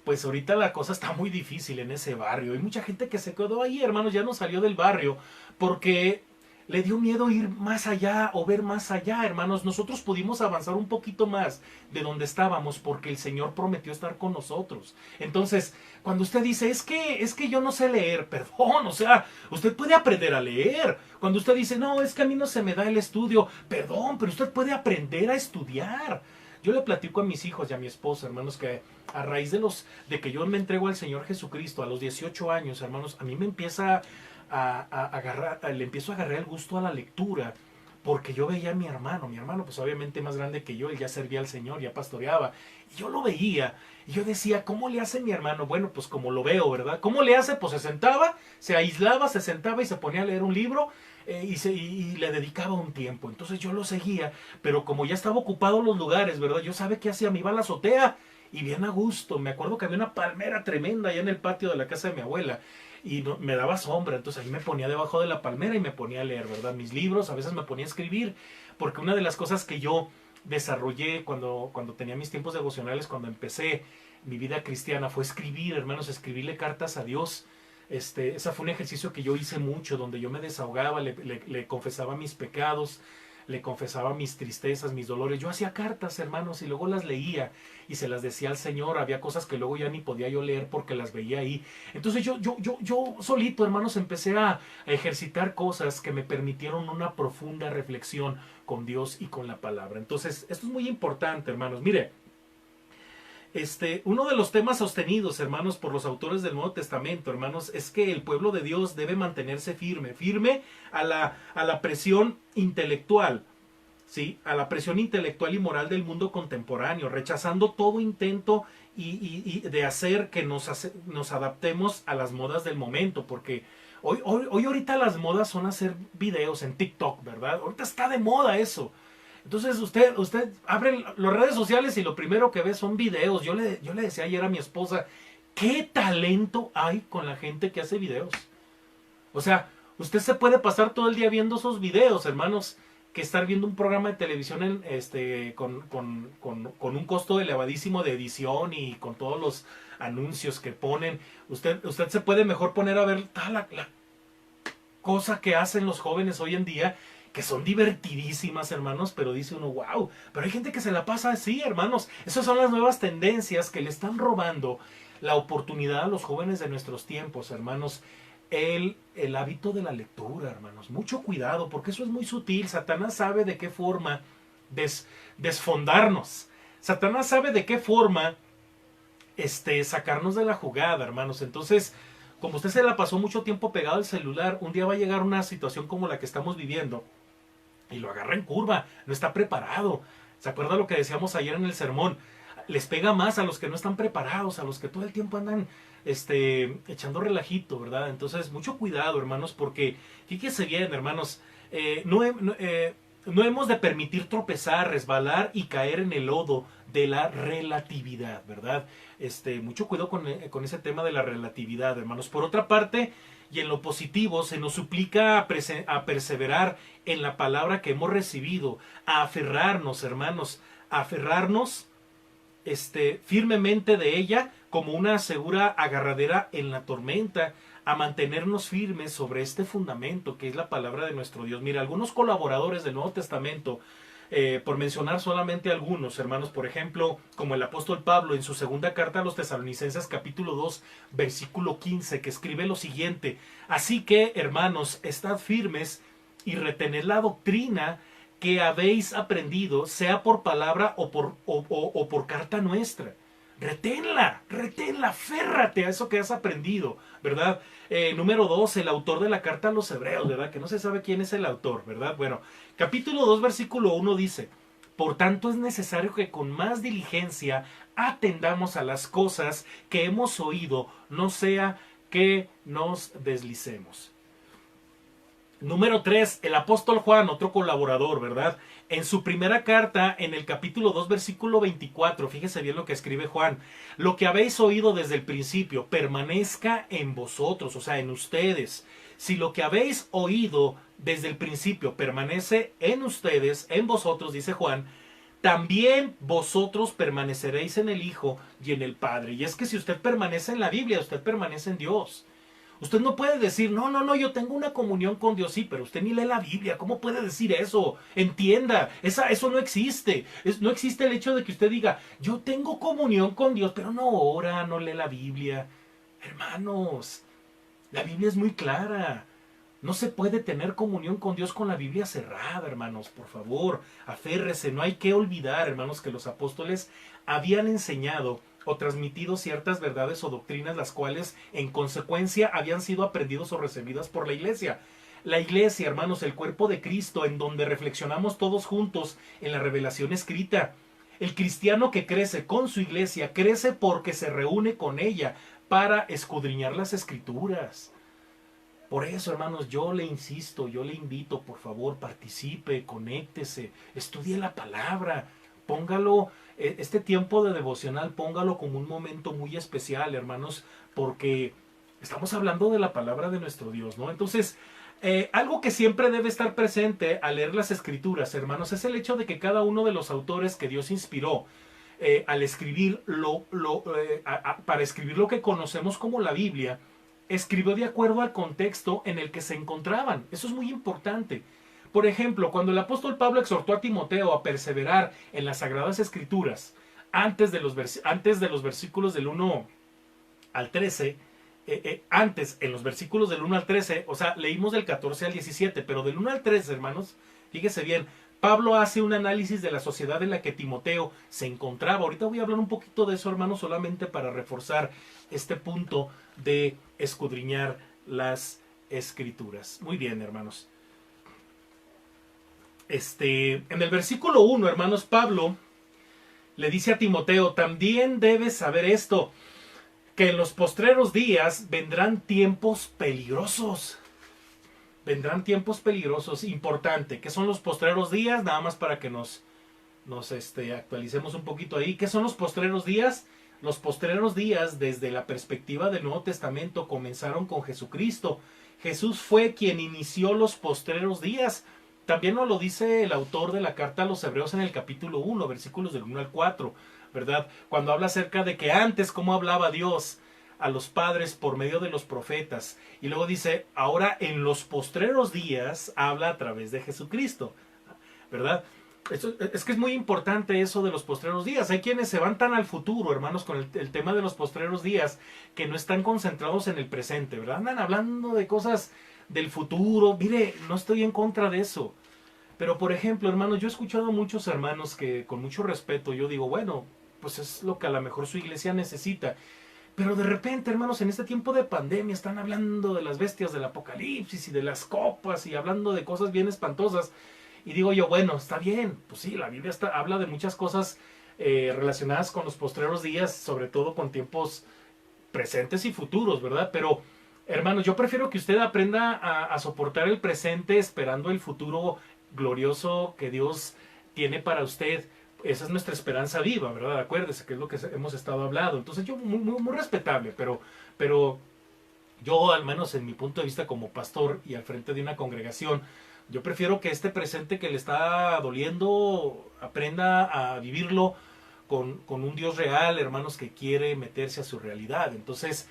pues ahorita la cosa está muy difícil en ese barrio. Hay mucha gente que se quedó ahí, hermanos, ya no salió del barrio porque le dio miedo ir más allá o ver más allá, hermanos. Nosotros pudimos avanzar un poquito más de donde estábamos porque el Señor prometió estar con nosotros. Entonces, cuando usted dice, es que yo no sé leer, perdón, o sea, usted puede aprender a leer. Cuando usted dice, no, es que a mí no se me da el estudio, perdón, pero usted puede aprender a estudiar. Yo le platico a mis hijos y a mi esposa, hermanos, que a raíz de que yo me entrego al Señor Jesucristo a los 18 años, hermanos, a mí me empieza le empiezo a agarrar el gusto a la lectura, porque yo veía a mi hermano pues obviamente más grande que yo, él ya servía al Señor, ya pastoreaba, y yo lo veía, y yo decía, ¿cómo le hace mi hermano? Bueno, pues como lo veo, ¿verdad? ¿Cómo le hace? Pues se sentaba, se aislaba, se sentaba y se ponía a leer un libro, y le dedicaba un tiempo. Entonces yo lo seguía, pero como ya estaba ocupado los lugares, ¿verdad? Yo sabía qué hacía, me iba a la azotea, y bien a gusto. Me acuerdo que había una palmera tremenda allá en el patio de la casa de mi abuela, y no, me daba sombra, entonces ahí me ponía debajo de la palmera y me ponía a leer, ¿verdad? Mis libros, a veces me ponía a escribir, porque una de las cosas que yo desarrollé cuando tenía mis tiempos devocionales, cuando empecé mi vida cristiana, fue escribir, hermanos, escribirle cartas a Dios. Ese fue un ejercicio que yo hice mucho, donde yo me desahogaba, le confesaba mis pecados, le confesaba mis tristezas, mis dolores. Yo hacía cartas, hermanos, y luego las leía y se las decía al Señor. Había cosas que luego ya ni podía yo leer porque las veía ahí. Entonces yo solito, hermanos, empecé a ejercitar cosas que me permitieron una profunda reflexión con Dios y con la palabra. Entonces, esto es muy importante, hermanos. Mire, uno de los temas sostenidos, hermanos, por los autores del Nuevo Testamento, hermanos, es que el pueblo de Dios debe mantenerse firme a la presión intelectual, ¿sí? A la presión intelectual y moral del mundo contemporáneo, rechazando todo intento y de hacer que nos adaptemos a las modas del momento, porque hoy ahorita las modas son hacer videos en TikTok, ¿verdad? Ahorita está de moda eso. Entonces usted abre las redes sociales y lo primero que ve son videos. Yo le decía ayer a mi esposa, ¿qué talento hay con la gente que hace videos? O sea, usted se puede pasar todo el día viendo esos videos, hermanos, que estar viendo un programa de televisión con un costo elevadísimo de edición y con todos los anuncios que ponen. Usted se puede mejor poner a ver la cosa que hacen los jóvenes hoy en día, que son divertidísimas, hermanos, pero dice uno, wow, pero hay gente que se la pasa así, hermanos. Esas son las nuevas tendencias que le están robando la oportunidad a los jóvenes de nuestros tiempos, hermanos. El hábito de la lectura, hermanos. Mucho cuidado, porque eso es muy sutil. Satanás sabe de qué forma desfondarnos. Satanás sabe de qué forma sacarnos de la jugada, hermanos. Entonces, como usted se la pasó mucho tiempo pegado al celular, un día va a llegar una situación como la que estamos viviendo y lo agarra en curva, no está preparado. ¿Se acuerda lo que decíamos ayer en el sermón? Les pega más a los que no están preparados, a los que todo el tiempo andan echando relajito, ¿verdad? Entonces, mucho cuidado, hermanos, porque fíjese bien, hermanos, no hemos de permitir tropezar, resbalar y caer en el lodo de la relatividad, ¿verdad? Mucho cuidado con ese tema de la relatividad, hermanos. Por otra parte, y en lo positivo, se nos suplica a perseverar en la palabra que hemos recibido, a aferrarnos, hermanos, a aferrarnos firmemente de ella como una segura agarradera en la tormenta, a mantenernos firmes sobre este fundamento que es la palabra de nuestro Dios. Mira, algunos colaboradores del Nuevo Testamento, por mencionar solamente algunos, hermanos, por ejemplo, como el apóstol Pablo en su segunda carta a los Tesalonicenses capítulo 2 versículo 15, que escribe lo siguiente: así que, hermanos, estad firmes y retened la doctrina que habéis aprendido, sea por palabra o por carta nuestra. Reténla, aférrate a eso que has aprendido, ¿verdad? Número 2, el autor de la carta a los hebreos, ¿verdad? Que no se sabe quién es el autor, ¿verdad? Bueno, capítulo 2, versículo 1 dice: por tanto es necesario que con más diligencia atendamos a las cosas que hemos oído, no sea que nos deslicemos. Número 3, el apóstol Juan, otro colaborador, ¿verdad? En su primera carta, en el capítulo 2, versículo 24, fíjese bien lo que escribe Juan: lo que habéis oído desde el principio permanezca en vosotros, o sea, en ustedes. Si lo que habéis oído desde el principio permanece en ustedes, en vosotros, dice Juan, también vosotros permaneceréis en el Hijo y en el Padre. Y es que si usted permanece en la Biblia, usted permanece en Dios. Usted no puede decir, no, yo tengo una comunión con Dios, sí, pero usted ni lee la Biblia. ¿Cómo puede decir eso? Entienda, eso no existe. No existe el hecho de que usted diga, yo tengo comunión con Dios, pero no ora, no lee la Biblia. Hermanos, la Biblia es muy clara. No se puede tener comunión con Dios con la Biblia cerrada, hermanos. Por favor, aférrese. No hay que olvidar, hermanos, que los apóstoles habían enseñado o transmitido ciertas verdades o doctrinas, las cuales en consecuencia habían sido aprendidos o recibidas por la iglesia. la iglesia, hermanos, el cuerpo de Cristo, en donde reflexionamos todos juntos en la revelación escrita. El cristiano que crece con su iglesia, crece porque se reúne con ella para escudriñar las escrituras. Por eso, hermanos, yo le insisto, yo le invito, por favor, participe, conéctese, estudie la palabra, póngalo, este tiempo de devocional, póngalo como un momento muy especial, hermanos, porque estamos hablando de la palabra de nuestro Dios, ¿no? Entonces, algo que siempre debe estar presente al leer las escrituras, hermanos, es el hecho de que cada uno de los autores que Dios inspiró al escribir para escribir lo que conocemos como la Biblia, escribió de acuerdo al contexto en el que se encontraban. Eso es muy importante. Por ejemplo, cuando el apóstol Pablo exhortó a Timoteo a perseverar en las Sagradas Escrituras, antes de los versículos del 1 al 13, antes, en los versículos del 1 al 13, o sea, leímos del 14 al 17, pero del 1 al 13, hermanos, fíjese bien, Pablo hace un análisis de la sociedad en la que Timoteo se encontraba. Ahorita voy a hablar un poquito de eso, hermanos, solamente para reforzar este punto de escudriñar las escrituras. Muy bien, hermanos. En el versículo 1, hermanos, Pablo le dice a Timoteo, también debes saber esto, que en los postreros días vendrán tiempos peligrosos. Vendrán tiempos peligrosos. Importante. ¿Qué son los postreros días? Nada más para que nos actualicemos un poquito ahí. ¿Qué son los postreros días? Los postreros días, desde la perspectiva del Nuevo Testamento, comenzaron con Jesucristo. Jesús fue quien inició los postreros días. También nos lo dice el autor de la carta a los Hebreos en el capítulo 1, versículos del 1 al 4, ¿verdad? Cuando habla acerca de que antes, cómo hablaba Dios a los padres por medio de los profetas. Y luego dice, ahora en los postreros días habla a través de Jesucristo, ¿verdad? Es que es muy importante eso de los postreros días. Hay quienes se van tan al futuro, hermanos, con el tema de los postreros días, que no están concentrados en el presente, ¿verdad? Andan hablando de cosas del futuro. Mire, no estoy en contra de eso. Pero, por ejemplo, hermanos, yo he escuchado a muchos hermanos que, con mucho respeto, yo digo, bueno, pues es lo que a lo mejor su iglesia necesita. Pero de repente, hermanos, en este tiempo de pandemia están hablando de las bestias del apocalipsis y de las copas y hablando de cosas bien espantosas. Y digo yo, bueno, está bien, pues sí, la Biblia habla de muchas cosas relacionadas con los postreros días, sobre todo con tiempos presentes y futuros, ¿verdad? Pero, hermanos, yo prefiero que usted aprenda a soportar el presente esperando el futuro glorioso que Dios tiene para usted. Esa es nuestra esperanza viva, ¿verdad? Acuérdese que es lo que hemos estado hablando. Entonces yo, muy respetable, pero yo, al menos en mi punto de vista como pastor y al frente de una congregación, yo prefiero que este presente que le está doliendo aprenda a vivirlo con un Dios real, hermanos, que quiere meterse a su realidad. Entonces,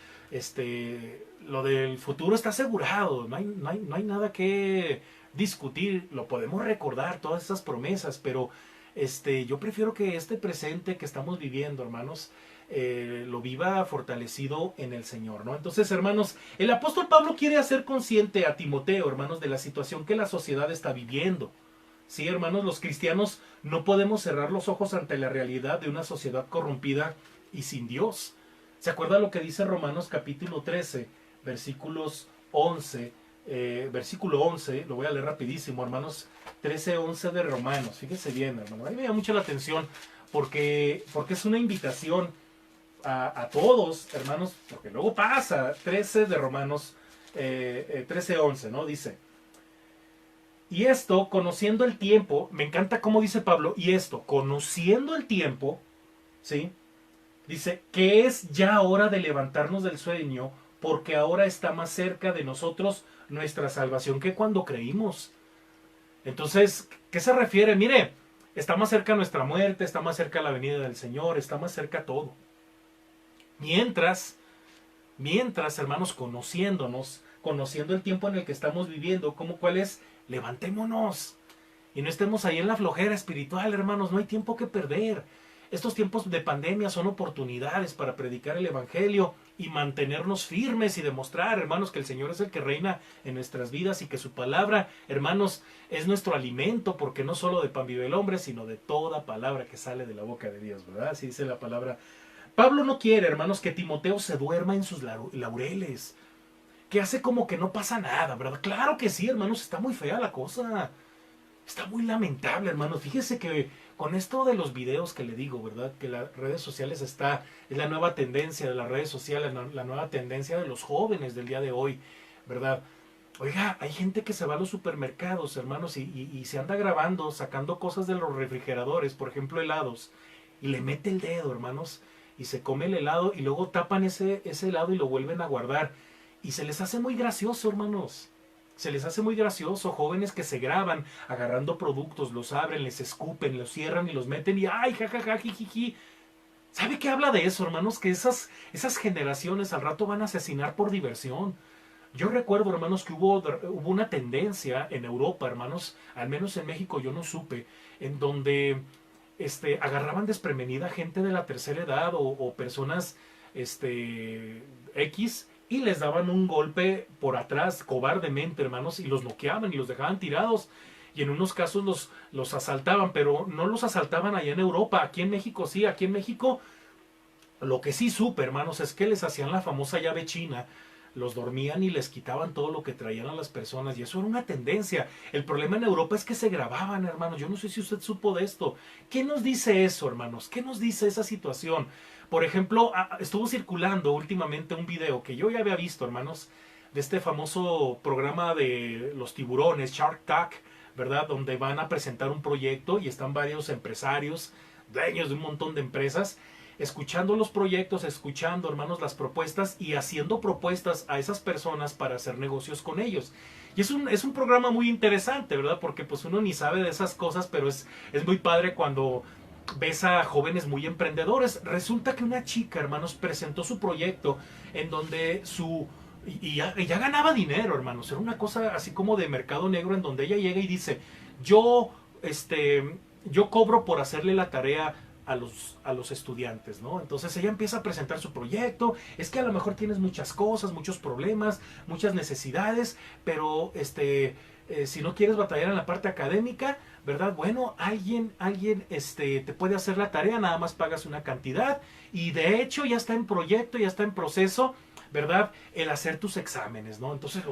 lo del futuro está asegurado, no hay nada que discutir, lo podemos recordar, todas esas promesas, pero yo prefiero que este presente que estamos viviendo, hermanos, lo viva fortalecido en el Señor, ¿no? Entonces, hermanos, el apóstol Pablo quiere hacer consciente a Timoteo, hermanos, de la situación que la sociedad está viviendo. Sí, hermanos, los cristianos no podemos cerrar los ojos ante la realidad de una sociedad corrompida y sin Dios. ¿Se acuerda lo que dice Romanos capítulo 13, versículos 11? Versículo 11, lo voy a leer rapidísimo, hermanos, 13:11 de Romanos. Fíjense bien, hermano, a mí me llama mucho la atención porque es una invitación a todos, hermanos, porque luego pasa, 13 de Romanos, 13:11, ¿no? Dice, y esto, conociendo el tiempo, me encanta cómo dice Pablo, y esto, conociendo el tiempo, ¿sí? Dice, que es ya hora de levantarnos del sueño, porque ahora está más cerca de nosotros nuestra salvación que cuando creímos. Entonces, ¿qué se refiere? Mire, está más cerca nuestra muerte, está más cerca la venida del Señor, está más cerca todo. Mientras, hermanos, conociendo el tiempo en el que estamos viviendo, ¿cuál es? Levantémonos y no estemos ahí en la flojera espiritual, hermanos, no hay tiempo que perder. Estos tiempos de pandemia son oportunidades para predicar el evangelio y mantenernos firmes y demostrar, hermanos, que el Señor es el que reina en nuestras vidas y que su palabra, hermanos, es nuestro alimento, porque no solo de pan vive el hombre, sino de toda palabra que sale de la boca de Dios, ¿verdad? Así dice la palabra. Pablo no quiere, hermanos, que Timoteo se duerma en sus laureles, que hace como que no pasa nada, ¿verdad? Claro que sí, hermanos, está muy fea la cosa. Está muy lamentable, hermanos. Fíjese que con esto de los videos que le digo, ¿verdad? Que las redes sociales es la nueva tendencia de las redes sociales, la nueva tendencia de los jóvenes del día de hoy, ¿verdad? Oiga, hay gente que se va a los supermercados, hermanos, y se anda grabando, sacando cosas de los refrigeradores, por ejemplo, helados, y le mete el dedo, hermanos, y se come el helado, y luego tapan ese helado y lo vuelven a guardar. Y se les hace muy gracioso, hermanos. Se les hace muy gracioso, jóvenes que se graban agarrando productos, los abren, les escupen, los cierran y los meten y ¡ay, jajaja, jijiji! ¿Sabe qué habla de eso, hermanos? Que esas generaciones al rato van a asesinar por diversión. Yo recuerdo, hermanos, que hubo una tendencia en Europa, hermanos, al menos en México yo no supe, en donde agarraban desprevenida gente de la tercera edad o personas X y les daban un golpe por atrás cobardemente, hermanos, y los noqueaban y los dejaban tirados. Y en unos casos los asaltaban, pero no los asaltaban allá en Europa. Aquí en México sí, aquí en México lo que sí supe, hermanos, es que les hacían la famosa llave china, los dormían y les quitaban todo lo que traían a las personas, y eso era una tendencia. El problema en Europa es que se grababan, hermanos. Yo no sé si usted supo de esto. ¿Qué nos dice eso, hermanos? ¿Qué nos dice esa situación? Por ejemplo, estuvo circulando últimamente un video que yo ya había visto, hermanos, de este famoso programa de los tiburones, Shark Tank, ¿verdad? Donde van a presentar un proyecto y están varios empresarios, dueños de un montón de empresas, escuchando los proyectos, escuchando, hermanos, las propuestas y haciendo propuestas a esas personas para hacer negocios con ellos. Y es un programa muy interesante, ¿verdad? Porque pues uno ni sabe de esas cosas, pero es muy padre cuando ves a jóvenes muy emprendedores. Resulta que una chica, hermanos, presentó su proyecto en donde ya ganaba dinero, hermanos. Era una cosa así como de mercado negro, en donde ella llega y dice, yo, yo cobro por hacerle la tarea a los estudiantes, ¿no? Entonces ella empieza a presentar su proyecto. Es que a lo mejor tienes muchas cosas, muchos problemas, muchas necesidades, pero si no quieres batallar en la parte académica, ¿verdad? Bueno, alguien te puede hacer la tarea, nada más pagas una cantidad, y de hecho ya está en proyecto, ya está en proceso, ¿verdad? El hacer tus exámenes, ¿no? Entonces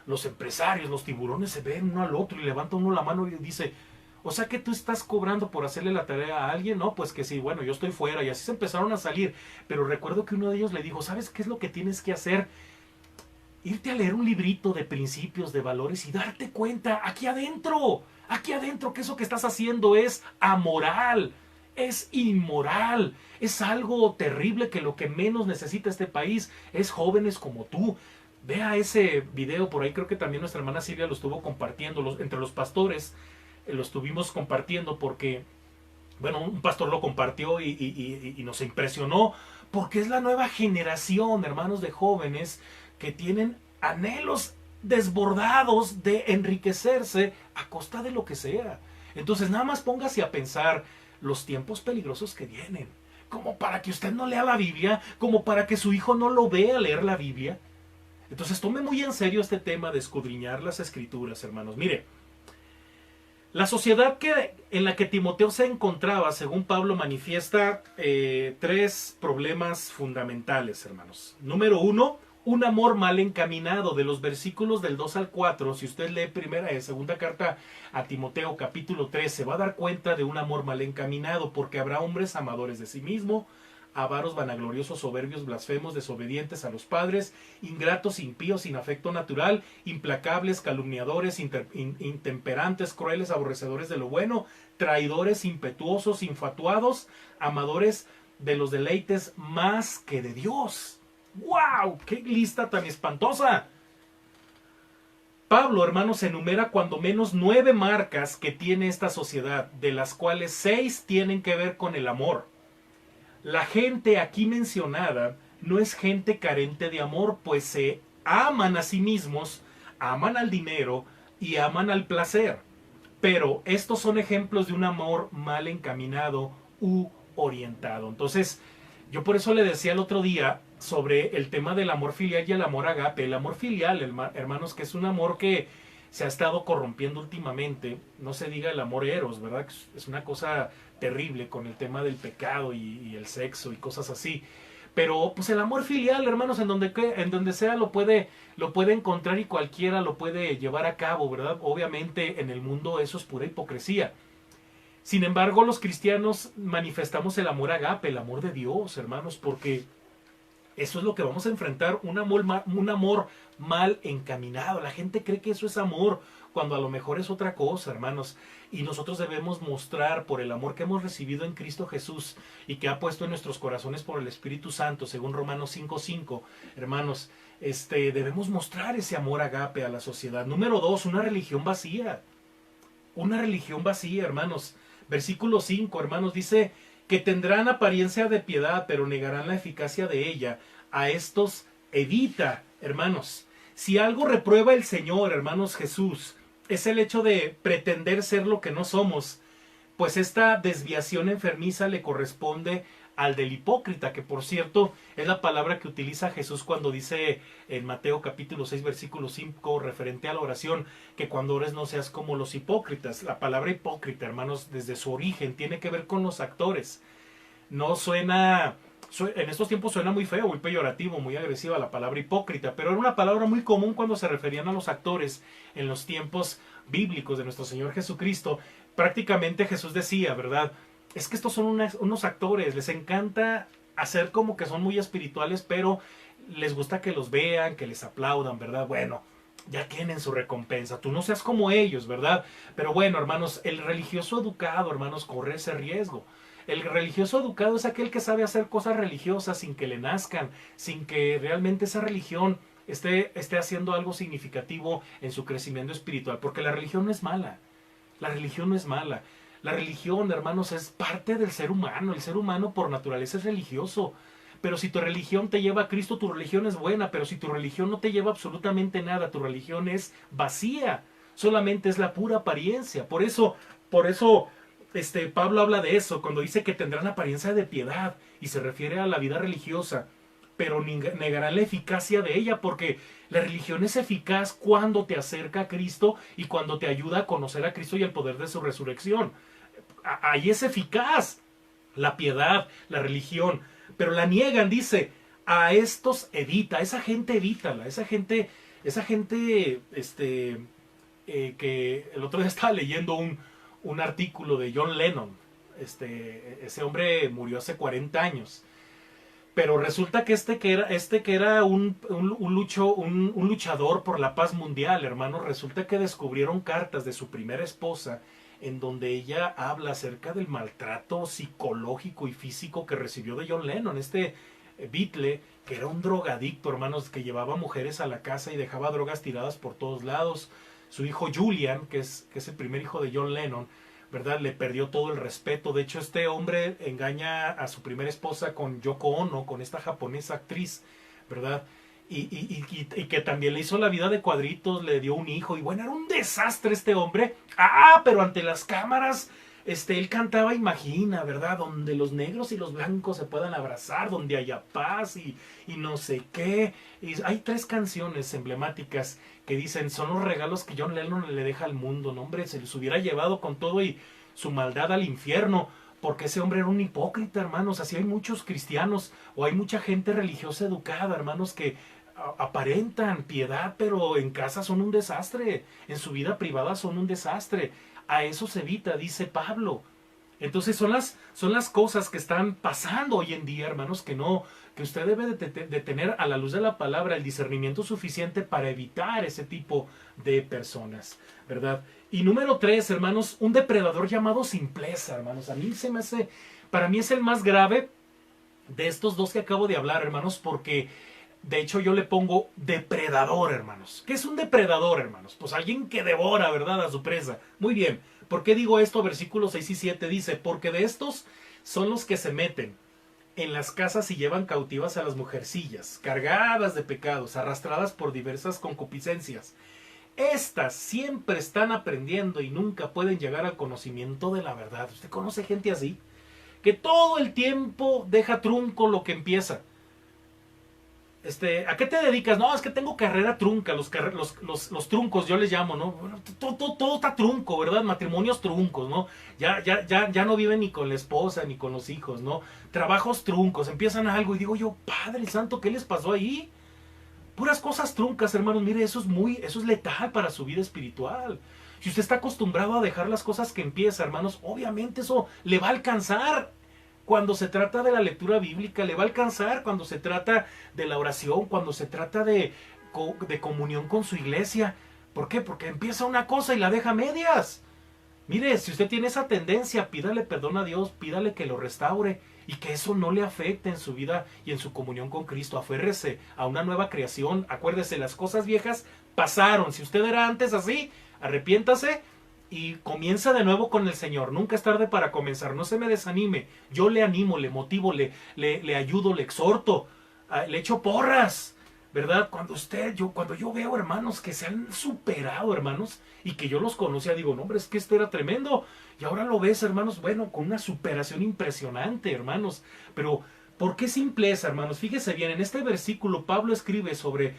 los empresarios, los tiburones se ven uno al otro y levanta uno la mano y dice, o sea que tú estás cobrando por hacerle la tarea a alguien, ¿no? Pues que sí, bueno, yo estoy fuera, y así se empezaron a salir. Pero recuerdo que uno de ellos le dijo, ¿sabes qué es lo que tienes que hacer? Irte a leer un librito de principios, de valores, y darte cuenta, aquí adentro, que eso que estás haciendo es amoral, es inmoral, es algo terrible, que lo que menos necesita este país es jóvenes como tú. Vea ese video por ahí, creo que también nuestra hermana Silvia lo estuvo compartiendo, entre los pastores lo estuvimos compartiendo, porque, bueno, un pastor lo compartió y nos impresionó, porque es la nueva generación, hermanos, de jóvenes que tienen anhelos desbordados de enriquecerse a costa de lo que sea. Entonces nada más póngase a pensar los tiempos peligrosos que vienen, como para que usted no lea la Biblia, como para que su hijo no lo vea leer la Biblia. Entonces tome muy en serio este tema de escudriñar las escrituras, hermanos. Mire, la sociedad en la que Timoteo se encontraba, según Pablo, manifiesta tres problemas fundamentales, hermanos. Número uno, un amor mal encaminado. De los versículos del 2 al 4, si usted lee primera y segunda carta a Timoteo, capítulo 3, se va a dar cuenta de un amor mal encaminado, porque habrá hombres amadores de sí mismo, avaros, vanagloriosos, soberbios, blasfemos, desobedientes a los padres, ingratos, impíos, sin afecto natural, implacables, calumniadores, intemperantes, crueles, aborrecedores de lo bueno, traidores, impetuosos, infatuados, amadores de los deleites más que de Dios. ¡Wow! ¡Qué lista tan espantosa! Pablo, hermanos, enumera cuando menos 9 marcas que tiene esta sociedad, de las cuales 6 tienen que ver con el amor. La gente aquí mencionada no es gente carente de amor, pues se aman a sí mismos, aman al dinero y aman al placer. Pero estos son ejemplos de un amor mal encaminado u orientado. Entonces, yo por eso le decía el otro día sobre el tema del amor filial y el amor agape. El amor filial, hermanos, que es un amor que se ha estado corrompiendo últimamente. No se diga el amor eros, ¿verdad? Es una cosa terrible con el tema del pecado y el sexo y cosas así. Pero pues el amor filial, hermanos, en donde sea lo puede encontrar y cualquiera lo puede llevar a cabo, ¿verdad? Obviamente en el mundo eso es pura hipocresía. Sin embargo, los cristianos manifestamos el amor agape, el amor de Dios, hermanos, porque eso es lo que vamos a enfrentar, un amor mal encaminado. La gente cree que eso es amor, cuando a lo mejor es otra cosa, hermanos. Y nosotros debemos mostrar por el amor que hemos recibido en Cristo Jesús y que ha puesto en nuestros corazones por el Espíritu Santo, según Romanos 5:5, hermanos, debemos mostrar ese amor agape a la sociedad. Número 2, una religión vacía. Una religión vacía, hermanos. Versículo 5, hermanos, dice que tendrán apariencia de piedad, pero negarán la eficacia de ella. A estos evita, hermanos. Si algo reprueba el Señor, hermanos, Jesús, es el hecho de pretender ser lo que no somos, pues esta desviación enfermiza le corresponde al del hipócrita, que por cierto es la palabra que utiliza Jesús cuando dice en Mateo capítulo 6 versículo 5 referente a la oración, que cuando ores no seas como los hipócritas. La palabra hipócrita, hermanos, desde su origen tiene que ver con los actores. No suena, en estos tiempos suena muy feo, muy peyorativo, muy agresiva la palabra hipócrita, pero era una palabra muy común cuando se referían a los actores en los tiempos bíblicos de nuestro Señor Jesucristo. Prácticamente Jesús decía, ¿verdad? Es que estos son unos actores, les encanta hacer como que son muy espirituales, pero les gusta que los vean, que les aplaudan, ¿verdad? Bueno, ya tienen su recompensa, tú no seas como ellos, ¿verdad? Pero bueno, hermanos, el religioso educado, hermanos, corre ese riesgo. El religioso educado es aquel que sabe hacer cosas religiosas sin que le nazcan, sin que realmente esa religión esté haciendo algo significativo en su crecimiento espiritual, porque la religión no es mala. La religión no es mala. La religión, hermanos, es parte del ser humano. El ser humano por naturaleza es religioso. Pero si tu religión te lleva a Cristo, tu religión es buena. Pero si tu religión no te lleva absolutamente nada, tu religión es vacía. Solamente es la pura apariencia. Por eso, Pablo habla de eso cuando dice que tendrán apariencia de piedad y se refiere a la vida religiosa, pero negarán la eficacia de ella, porque la religión es eficaz cuando te acerca a Cristo y cuando te ayuda a conocer a Cristo y el poder de su resurrección. Ahí es eficaz la piedad, la religión, pero la niegan, dice, a estos evita, a esa gente evítala, esa gente, que el otro día estaba leyendo un artículo de John Lennon. Ese hombre murió hace 40 años. Pero resulta que que era un luchador por la paz mundial, hermanos. Resulta que descubrieron cartas de su primera esposa en donde ella habla acerca del maltrato psicológico y físico que recibió de John Lennon. Beatle, que era un drogadicto, hermanos, que llevaba mujeres a la casa y dejaba drogas tiradas por todos lados. Su hijo Julian, que es el primer hijo de John Lennon, ¿verdad? Le perdió todo el respeto. De hecho, este hombre engaña a su primera esposa con Yoko Ono, con esta japonesa actriz, ¿verdad? Y que también le hizo la vida de cuadritos, le dio un hijo. Y bueno, era un desastre este hombre. Pero ante las cámaras, él cantaba Imagina, ¿verdad? Donde los negros y los blancos se puedan abrazar, donde haya paz y no sé qué. Y hay 3 canciones emblemáticas que dicen, son los regalos que John Lennon le deja al mundo. No, hombre, se les hubiera llevado con todo y su maldad al infierno, porque ese hombre era un hipócrita, hermanos. Así hay muchos cristianos o hay mucha gente religiosa educada, hermanos, que aparentan piedad, pero en casa son un desastre, en su vida privada son un desastre. A eso se evita, dice Pablo. Entonces son las cosas que están pasando hoy en día, hermanos, que usted debe de tener a la luz de la palabra el discernimiento suficiente para evitar ese tipo de personas, ¿verdad? Y número 3, hermanos, un depredador llamado simpleza, hermanos. Para mí es el más grave de estos 2 que acabo de hablar, hermanos, porque de hecho yo le pongo depredador, hermanos. ¿Qué es un depredador, hermanos? Pues alguien que devora, ¿verdad?, a su presa. Muy bien. ¿Por qué digo esto? Versículos 6 y 7 dice, porque de estos son los que se meten en las casas y llevan cautivas a las mujercillas, cargadas de pecados, arrastradas por diversas concupiscencias. Estas siempre están aprendiendo y nunca pueden llegar al conocimiento de la verdad. ¿Usted conoce gente así? Que todo el tiempo deja trunco lo que empieza. ¿A qué te dedicas? No, es que tengo carrera trunca, los truncos yo les llamo, ¿no? Bueno, todo está trunco, ¿verdad? Matrimonios truncos, ¿no? Ya no viven ni con la esposa ni con los hijos, ¿no? Trabajos truncos, empiezan algo y digo yo, Padre Santo, ¿qué les pasó ahí? Puras cosas truncas, hermanos, mire, eso es letal para su vida espiritual. Si usted está acostumbrado a dejar las cosas que empieza, hermanos, obviamente eso le va a alcanzar cuando se trata de la lectura bíblica, le va a alcanzar cuando se trata de la oración, cuando se trata de comunión con su iglesia. ¿Por qué? Porque empieza una cosa y la deja a medias. Mire, si usted tiene esa tendencia, pídale perdón a Dios, pídale que lo restaure y que eso no le afecte en su vida y en su comunión con Cristo. Aférrese a una nueva creación. Acuérdese, las cosas viejas pasaron. Si usted era antes así, arrepiéntase y comienza de nuevo con el Señor. Nunca es tarde para comenzar. No se me desanime. Yo le animo, le motivo, le ayudo, le exhorto, le echo porras, ¿verdad? Cuando yo veo hermanos que se han superado, hermanos, y que yo los conocía, digo, no, hombre, es que este era tremendo. Y ahora lo ves, hermanos, bueno, con una superación impresionante, hermanos. Pero, ¿por qué simpleza, hermanos? Fíjese bien, en este versículo Pablo escribe sobre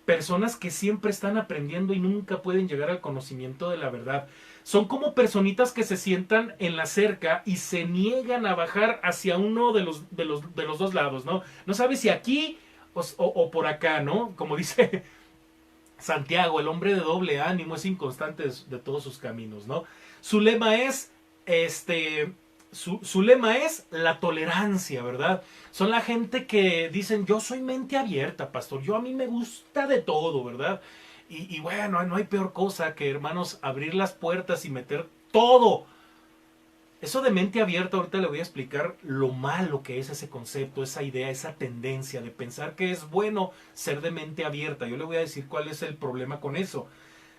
personas que siempre están aprendiendo y nunca pueden llegar al conocimiento de la verdad. Son como personitas que se sientan en la cerca y se niegan a bajar hacia uno de los dos lados, ¿no? No sabes si aquí o por acá, ¿no? Como dice Santiago, el hombre de doble ánimo es inconstante de todos sus caminos, ¿no? Su lema es, su lema es la tolerancia, ¿verdad? Son la gente que dicen, yo soy mente abierta, pastor, a mí me gusta de todo, ¿verdad? Y bueno, no hay peor cosa que, hermanos, abrir las puertas y meter todo. Eso de mente abierta, ahorita le voy a explicar lo malo que es ese concepto, esa idea, esa tendencia de pensar que es bueno ser de mente abierta. Yo le voy a decir cuál es el problema con eso.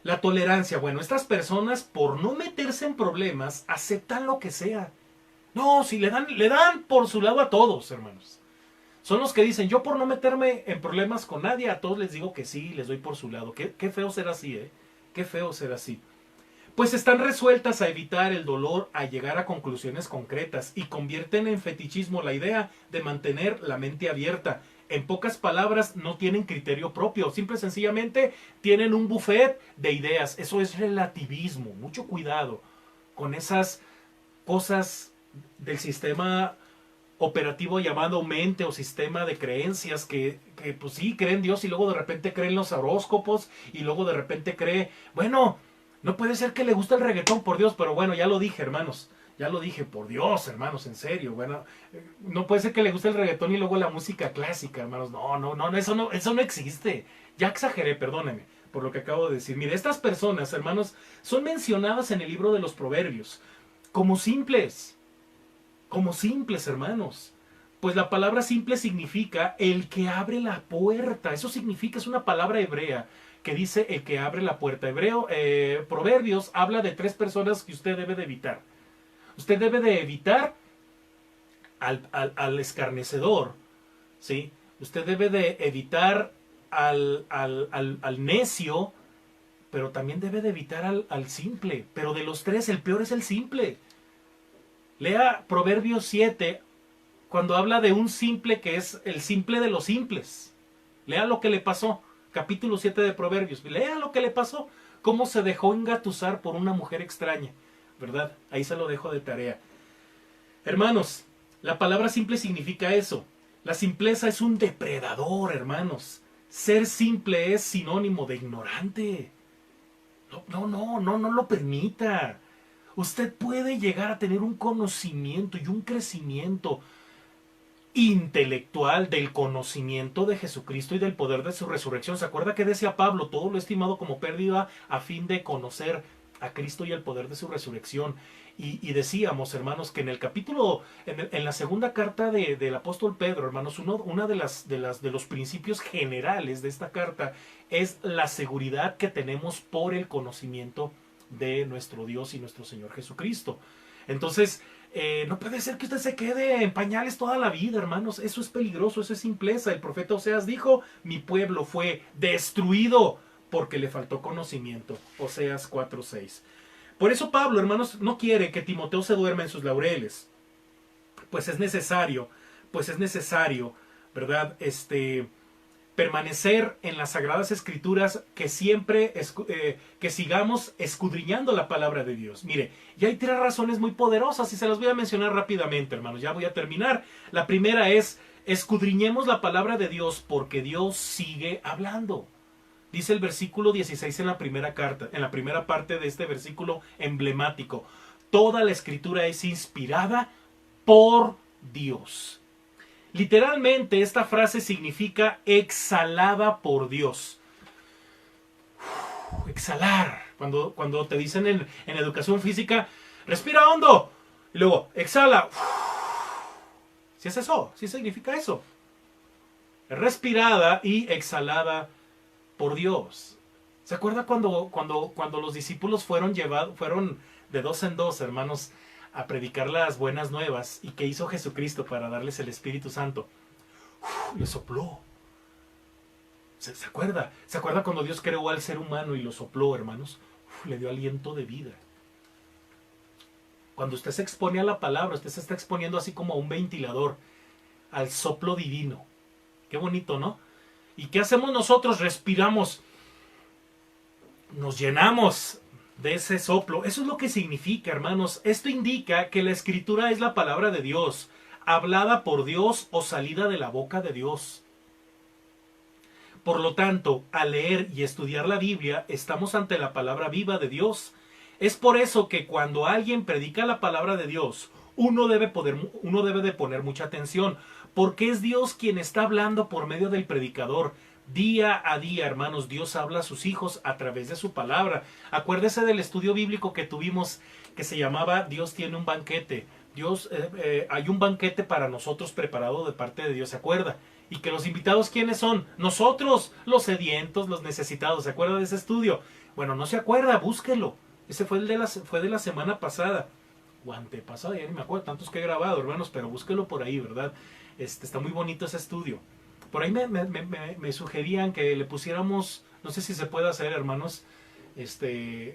La tolerancia, bueno, estas personas por no meterse en problemas aceptan lo que sea. No, si le dan por su lado a todos, hermanos. Son los que dicen, yo por no meterme en problemas con nadie, a todos les digo que sí, les doy por su lado. Qué feo ser así, ¿eh? Qué feo ser así. Pues están resueltas a evitar el dolor, a llegar a conclusiones concretas y convierten en fetichismo la idea de mantener la mente abierta. En pocas palabras, no tienen criterio propio, simple y sencillamente tienen un buffet de ideas. Eso es relativismo, mucho cuidado con esas cosas del sistema operativo llamado mente o sistema de creencias que pues sí, creen Dios y luego de repente creen los horóscopos y luego de repente cree, bueno, no puede ser que le guste el reggaetón, por Dios, pero bueno, ya lo dije, hermanos, ya lo dije, por Dios, hermanos, en serio, bueno, no puede ser que le guste el reggaetón y luego la música clásica, hermanos, no, eso no existe, ya exageré, perdónenme por lo que acabo de decir. Mire, estas personas, hermanos, son mencionadas en el libro de los Proverbios como simples, hermanos. Pues la palabra simple significa el que abre la puerta. Eso significa, es una palabra hebrea que dice el que abre la puerta. Proverbios habla de 3 personas que usted debe de evitar. Usted debe de evitar al escarnecedor, ¿sí? Usted debe de evitar al necio, pero también debe de evitar al simple. Pero de los 3, el peor es el simple. Lea Proverbios 7, cuando habla de un simple que es el simple de los simples. Lea lo que le pasó. Capítulo 7 de Proverbios. Lea lo que le pasó. Cómo se dejó engatusar por una mujer extraña. ¿Verdad? Ahí se lo dejo de tarea. Hermanos, la palabra simple significa eso. La simpleza es un depredador, hermanos. Ser simple es sinónimo de ignorante. No lo permita. Usted puede llegar a tener un conocimiento y un crecimiento intelectual del conocimiento de Jesucristo y del poder de su resurrección. ¿Se acuerda que decía Pablo? Todo lo he estimado como pérdida a fin de conocer a Cristo y el poder de su resurrección. Y decíamos, hermanos, que en el capítulo, en la segunda carta del apóstol Pedro, hermanos, una de los principios generales de esta carta es la seguridad que tenemos por el conocimiento de nuestro Dios y nuestro Señor Jesucristo. Entonces, no puede ser que usted se quede en pañales toda la vida, hermanos. Eso es peligroso, eso es simpleza. El profeta Oseas dijo, mi pueblo fue destruido porque le faltó conocimiento. Oseas 4:6. Por eso Pablo, hermanos, no quiere que Timoteo se duerma en sus laureles. Pues es necesario, ¿verdad? permanecer en las Sagradas Escrituras, que siempre que sigamos escudriñando la palabra de Dios. Mire, y hay 3 razones muy poderosas y se las voy a mencionar rápidamente, hermanos. Ya voy a terminar. La primera es: escudriñemos la palabra de Dios porque Dios sigue hablando. Dice el versículo 16 en la primera carta, en la primera parte de este versículo emblemático: toda la Escritura es inspirada por Dios. Literalmente esta frase significa exhalada por Dios. Exhalar. Cuando te dicen en educación física, respira hondo, y luego exhala. ¿Sí es eso? ¿Sí significa eso? Respirada y exhalada por Dios. ¿Se acuerda cuando los discípulos fueron de 2 en 2, hermanos, a predicar las buenas nuevas? ¿Y qué hizo Jesucristo para darles el Espíritu Santo? Le sopló. ¿Se acuerda? ¿Se acuerda cuando Dios creó al ser humano y lo sopló, hermanos? Le dio aliento de vida. Cuando usted se expone a la palabra, usted se está exponiendo así como a un ventilador, al soplo divino. Qué bonito, ¿no? ¿Y qué hacemos nosotros? Respiramos. Nos llenamos de ese soplo. Eso es lo que significa, hermanos. Esto indica que la Escritura es la palabra de Dios, hablada por Dios o salida de la boca de Dios. Por lo tanto, al leer y estudiar la Biblia, estamos ante la palabra viva de Dios. Es por eso que cuando alguien predica la palabra de Dios, uno debe de poner mucha atención, porque es Dios quien está hablando por medio del predicador. Día a día, hermanos, Dios habla a sus hijos a través de su palabra. Acuérdese del estudio bíblico que tuvimos, que se llamaba Dios tiene un banquete. Hay un banquete para nosotros preparado de parte de Dios, ¿se acuerda? Y que los invitados, ¿quiénes son? Nosotros, los sedientos, los necesitados. ¿Se acuerda de ese estudio? Bueno, no se acuerda, búsquelo. Ese fue de la semana pasada. O antepasada, ya ni me acuerdo, tantos que he grabado, hermanos, pero búsquelo por ahí, ¿verdad? Está muy bonito ese estudio. Por ahí me sugerían que le pusiéramos, no sé si se puede hacer, hermanos,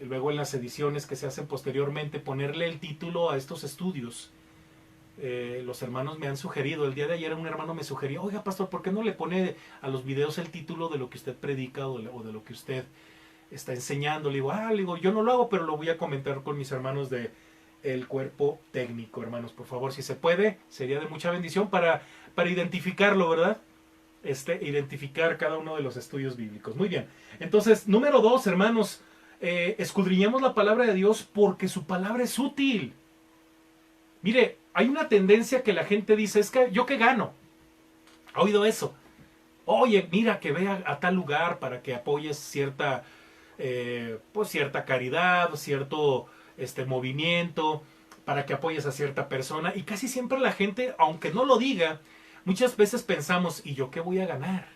luego en las ediciones que se hacen posteriormente, ponerle el título a estos estudios. Los hermanos me han sugerido, el día de ayer un hermano me sugería: oiga, pastor, ¿por qué no le pone a los videos el título de lo que usted predica o de lo que usted está enseñando? Le digo, yo no lo hago, pero lo voy a comentar con mis hermanos de el cuerpo técnico, hermanos, por favor, si se puede, sería de mucha bendición para identificarlo, ¿verdad? Identificar cada uno de los estudios bíblicos. Muy bien. Entonces, número 2, hermanos, escudriñemos la palabra de Dios porque su palabra es útil. Mire, hay una tendencia que la gente dice: es que ¿yo qué gano? ¿Ha oído eso? Oye, mira, que vea a tal lugar para que apoyes cierta caridad, cierto movimiento, para que apoyes a cierta persona. Y casi siempre la gente, aunque no lo diga, muchas veces pensamos: ¿y yo qué voy a ganar?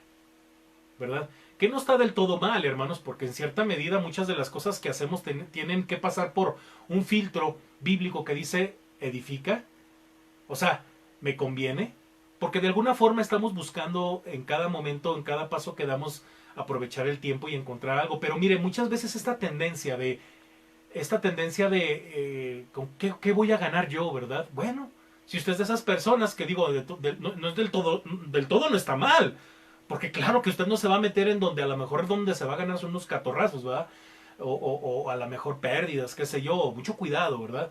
¿Verdad? Que no está del todo mal, hermanos, porque en cierta medida muchas de las cosas que hacemos tienen que pasar por un filtro bíblico que dice: edifica. O sea, ¿me conviene? Porque de alguna forma estamos buscando en cada momento, en cada paso que damos, aprovechar el tiempo y encontrar algo. Pero mire, muchas veces esta tendencia de ¿qué voy a ganar yo, verdad? Bueno, si usted es de esas personas que digo, no es del todo no está mal, porque claro que usted no se va a meter en donde a lo mejor donde se va a ganar son unos catorrazos, ¿verdad? O a lo mejor pérdidas, qué sé yo, mucho cuidado, ¿verdad?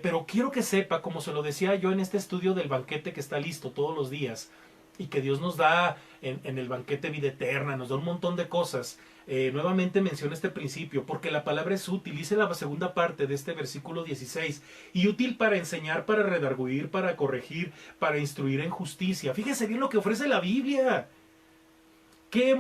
Pero quiero que sepa, como se lo decía yo en este estudio del banquete que está listo todos los días, y que Dios nos da en el banquete vida eterna, nos da un montón de cosas. Nuevamente menciono este principio, porque la palabra es útil. Dice la segunda parte de este versículo 16, y útil para enseñar, para redarguir, para corregir, para instruir en justicia. Fíjese bien lo que ofrece la Biblia. Qué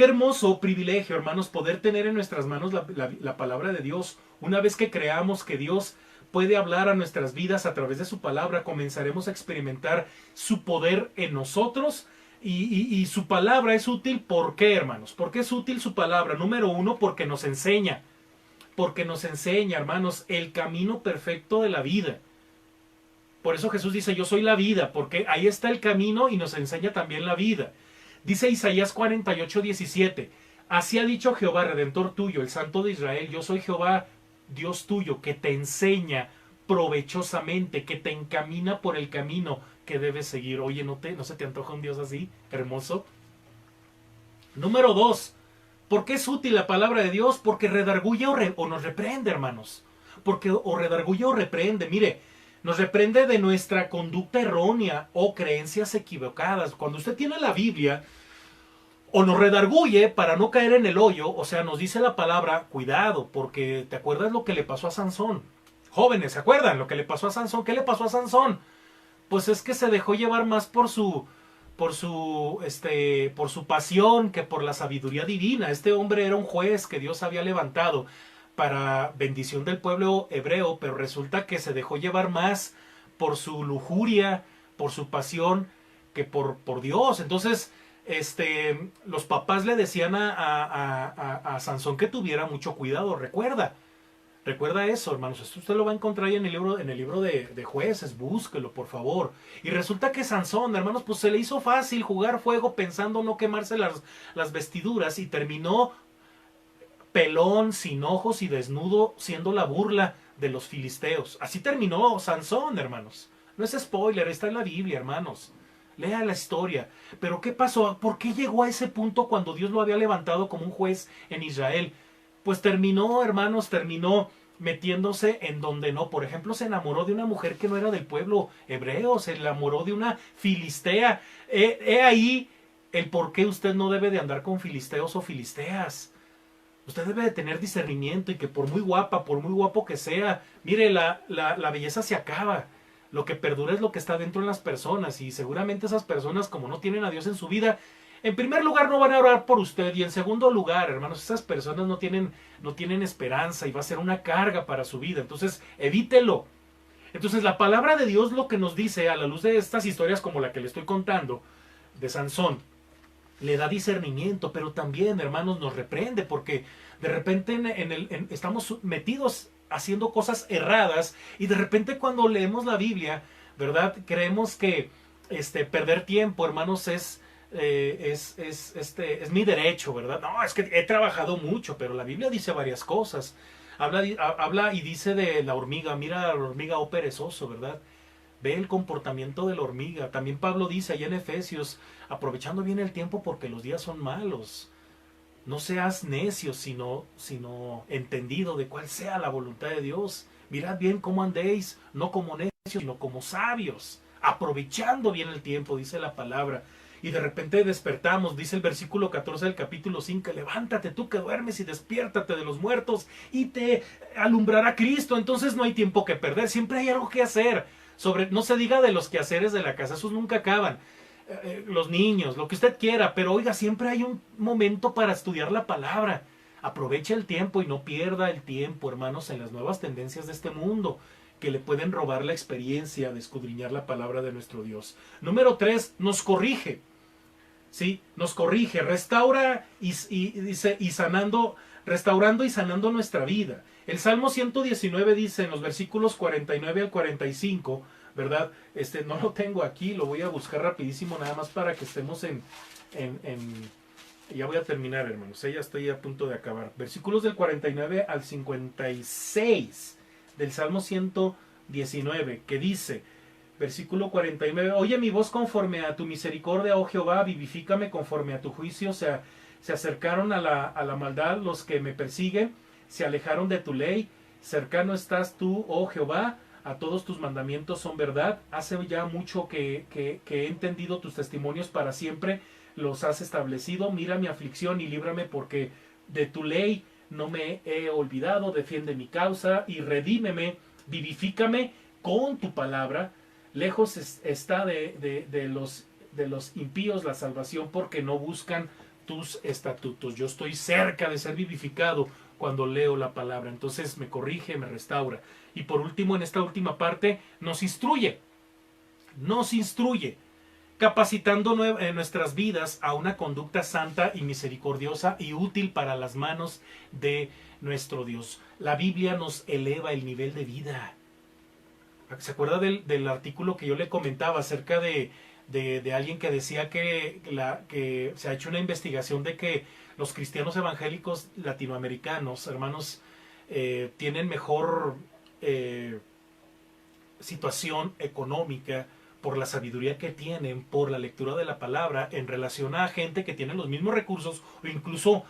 hermoso privilegio, hermanos, poder tener en nuestras manos la palabra de Dios. Una vez que creamos que Dios puede hablar a nuestras vidas a través de su palabra, comenzaremos a experimentar su poder en nosotros. Y su palabra es útil. ¿Por qué, hermanos? ¿Por qué es útil su palabra? Número 1, porque nos enseña. Porque nos enseña, hermanos, el camino perfecto de la vida. Por eso Jesús dice: yo soy la vida, porque ahí está el camino y nos enseña también la vida. Dice Isaías 48:17: así ha dicho Jehová, Redentor tuyo, el Santo de Israel: yo soy Jehová, Dios tuyo, que te enseña provechosamente, que te encamina por el camino que debes seguir. Oye, ¿no se te antoja un Dios así, hermoso? Número 2, ¿por qué es útil la palabra de Dios? Porque redarguye o nos reprende, hermanos. Porque o redarguye o reprende. Mire, nos reprende de nuestra conducta errónea o creencias equivocadas. Cuando usted tiene la Biblia, o nos redarguye para no caer en el hoyo, o sea, nos dice la palabra, cuidado, porque ¿te acuerdas lo que le pasó a Sansón? Jóvenes, ¿se acuerdan lo que le pasó a Sansón? ¿Qué le pasó a Sansón? Pues es que se dejó llevar más por su pasión que por la sabiduría divina. Este hombre era un juez que Dios había levantado para bendición del pueblo hebreo, pero resulta que se dejó llevar más por su lujuria, por su pasión, que por Dios. Entonces, los papás le decían a Sansón que tuviera mucho cuidado. Recuerda eso, hermanos. Esto usted lo va a encontrar ahí en el libro de Jueces. Búsquelo, por favor. Y resulta que Sansón, hermanos, pues se le hizo fácil jugar fuego pensando no quemarse las vestiduras y terminó pelón, sin ojos y desnudo, siendo la burla de los filisteos. Así terminó Sansón, hermanos. No es spoiler, está en la Biblia, hermanos. Lea la historia. Pero ¿qué pasó? ¿Por qué llegó a ese punto cuando Dios lo había levantado como un juez en Israel? Pues terminó, hermanos, terminó metiéndose en donde no. Por ejemplo, se enamoró de una mujer que no era del pueblo hebreo, se enamoró de una filistea. He ahí el por qué usted no debe de andar con filisteos o filisteas. Usted debe de tener discernimiento y que por muy guapa, por muy guapo que sea, mire, la belleza se acaba. Lo que perdura es lo que está dentro de las personas y seguramente esas personas, como no tienen a Dios en su vida, en primer lugar no van a orar por usted y en segundo lugar, hermanos, esas personas no tienen esperanza y va a ser una carga para su vida. Entonces, evítelo. Entonces, la palabra de Dios lo que nos dice a la luz de estas historias como la que le estoy contando de Sansón, le da discernimiento, pero también, hermanos, nos reprende porque de repente estamos metidos haciendo cosas erradas y de repente cuando leemos la Biblia, ¿verdad? Creemos que perder tiempo, hermanos, es mi derecho, ¿verdad? No, es que he trabajado mucho, pero la Biblia dice varias cosas. Habla y dice de la hormiga, mira a la hormiga, oh perezoso, ¿verdad? Ve el comportamiento de la hormiga. También Pablo dice allá en Efesios, aprovechando bien el tiempo porque los días son malos. No seas necio, sino entendido de cuál sea la voluntad de Dios. Mirad bien cómo andéis, no como necios, sino como sabios. Aprovechando bien el tiempo, dice la palabra. Y de repente despertamos, dice el versículo 14 del capítulo 5, levántate tú que duermes y despiértate de los muertos y te alumbrará Cristo. Entonces no hay tiempo que perder, siempre hay algo que hacer. No se diga de los quehaceres de la casa, esos nunca acaban. Los niños, lo que usted quiera, pero oiga, siempre hay un momento para estudiar la palabra. Aproveche el tiempo y no pierda el tiempo, hermanos, en las nuevas tendencias de este mundo que le pueden robar la experiencia de escudriñar la palabra de nuestro Dios. Número 3, nos corrige. ¿Sí? Nos corrige, restaura restaurando y sanando nuestra vida. El Salmo 119 dice en los versículos 49 al 45, ¿verdad? No lo tengo aquí, lo voy a buscar rapidísimo nada más para que estemos ya voy a terminar, hermanos, ya estoy a punto de acabar. Versículos del 49 al 56 del Salmo 119, que dice, versículo 49, oye mi voz conforme a tu misericordia, oh Jehová, vivifícame conforme a tu juicio. Se acercaron a la maldad los que me persiguen, se alejaron de tu ley. Cercano estás tú, oh Jehová, a todos tus mandamientos son verdad. Hace ya mucho que he entendido tus testimonios para siempre, los has establecido. Mira mi aflicción y líbrame, porque de tu ley no me he olvidado. Defiende mi causa y redímeme, vivifícame con tu palabra. Lejos está de los impíos la salvación, porque no buscan tus estatutos. Yo estoy cerca de ser vivificado cuando leo la palabra. Entonces me corrige, me restaura. Y por último, en esta última parte, nos instruye, capacitando nuestras vidas a una conducta santa y misericordiosa y útil para las manos de nuestro Dios. La Biblia nos eleva el nivel de vida. ¿Se acuerda del artículo que yo le comentaba acerca de alguien que decía que se ha hecho una investigación de que los cristianos evangélicos latinoamericanos, hermanos, tienen mejor situación económica por la sabiduría que tienen, por la lectura de la palabra, en relación a gente que tiene los mismos recursos o incluso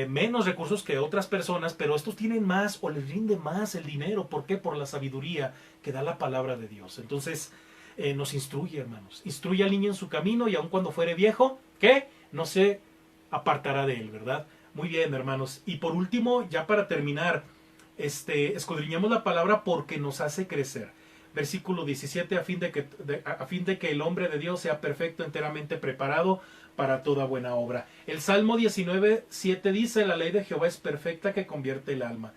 menos recursos que otras personas, pero estos tienen más o les rinde más el dinero. ¿Por qué? Por la sabiduría que da la palabra de Dios. Entonces, nos instruye, hermanos. Instruye al niño en su camino y aun cuando fuere viejo, ¿qué? No se apartará de él, ¿verdad? Muy bien, hermanos. Y por último, ya para terminar, escudriñemos la palabra porque nos hace crecer. Versículo 17, a fin de que el hombre de Dios sea perfecto, enteramente preparado para toda buena obra. El Salmo 19:7 dice: la ley de Jehová es perfecta, que convierte el alma.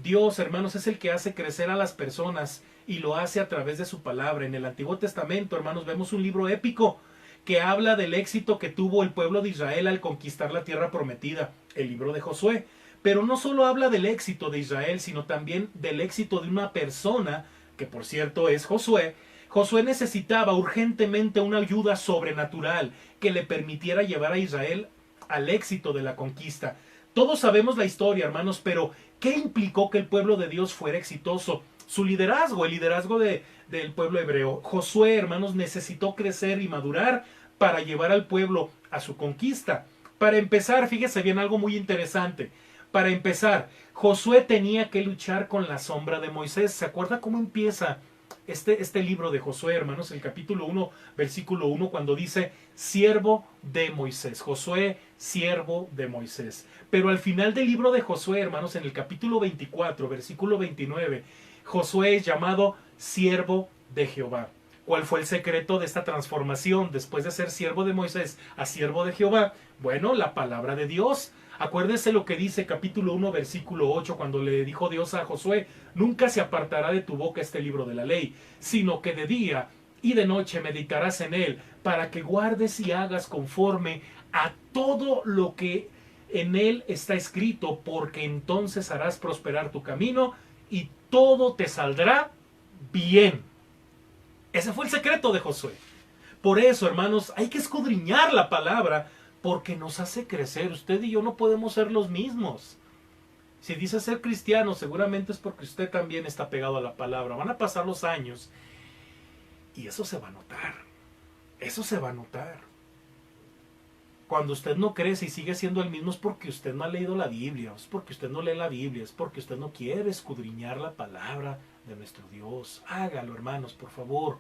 Dios, hermanos, es el que hace crecer a las personas y lo hace a través de su palabra. En el Antiguo Testamento, hermanos, vemos un libro épico que habla del éxito que tuvo el pueblo de Israel al conquistar la tierra prometida, el libro de Josué. Pero no solo habla del éxito de Israel, sino también del éxito de una persona, que por cierto es Josué. Josué necesitaba urgentemente una ayuda sobrenatural que le permitiera llevar a Israel al éxito de la conquista. Todos sabemos la historia, hermanos, pero ¿qué implicó que el pueblo de Dios fuera exitoso? Su liderazgo, el liderazgo del pueblo hebreo. Josué, hermanos, necesitó crecer y madurar para llevar al pueblo a su conquista. Para empezar, fíjese bien algo muy interesante. Para empezar, Josué tenía que luchar con la sombra de Moisés. ¿Se acuerda cómo empieza este libro de Josué, hermanos? El capítulo 1, versículo 1, cuando dice: siervo de Moisés. Josué, siervo de Moisés. Pero al final del libro de Josué, hermanos, en el capítulo 24, versículo 29, Josué es llamado siervo de Jehová. ¿Cuál fue el secreto de esta transformación después de ser siervo de Moisés a siervo de Jehová? Bueno, la palabra de Dios. Acuérdese lo que dice capítulo 1, versículo 8, cuando le dijo Dios a Josué: nunca se apartará de tu boca este libro de la ley, sino que de día y de noche meditarás en él, para que guardes y hagas conforme a todo lo que en él está escrito, porque entonces harás prosperar tu camino y todo te saldrá bien. Ese fue el secreto de Josué. Por eso, hermanos, hay que escudriñar la palabra, porque nos hace crecer. Usted y yo no podemos ser los mismos. Si dice ser cristiano, seguramente es porque usted también está pegado a la palabra. Van a pasar los años y eso se va a notar. Eso se va a notar. Cuando usted no crece y sigue siendo el mismo, es porque usted no ha leído la Biblia, es porque usted no lee la Biblia, es porque usted no quiere escudriñar la palabra de nuestro Dios. Hágalo, hermanos, por favor.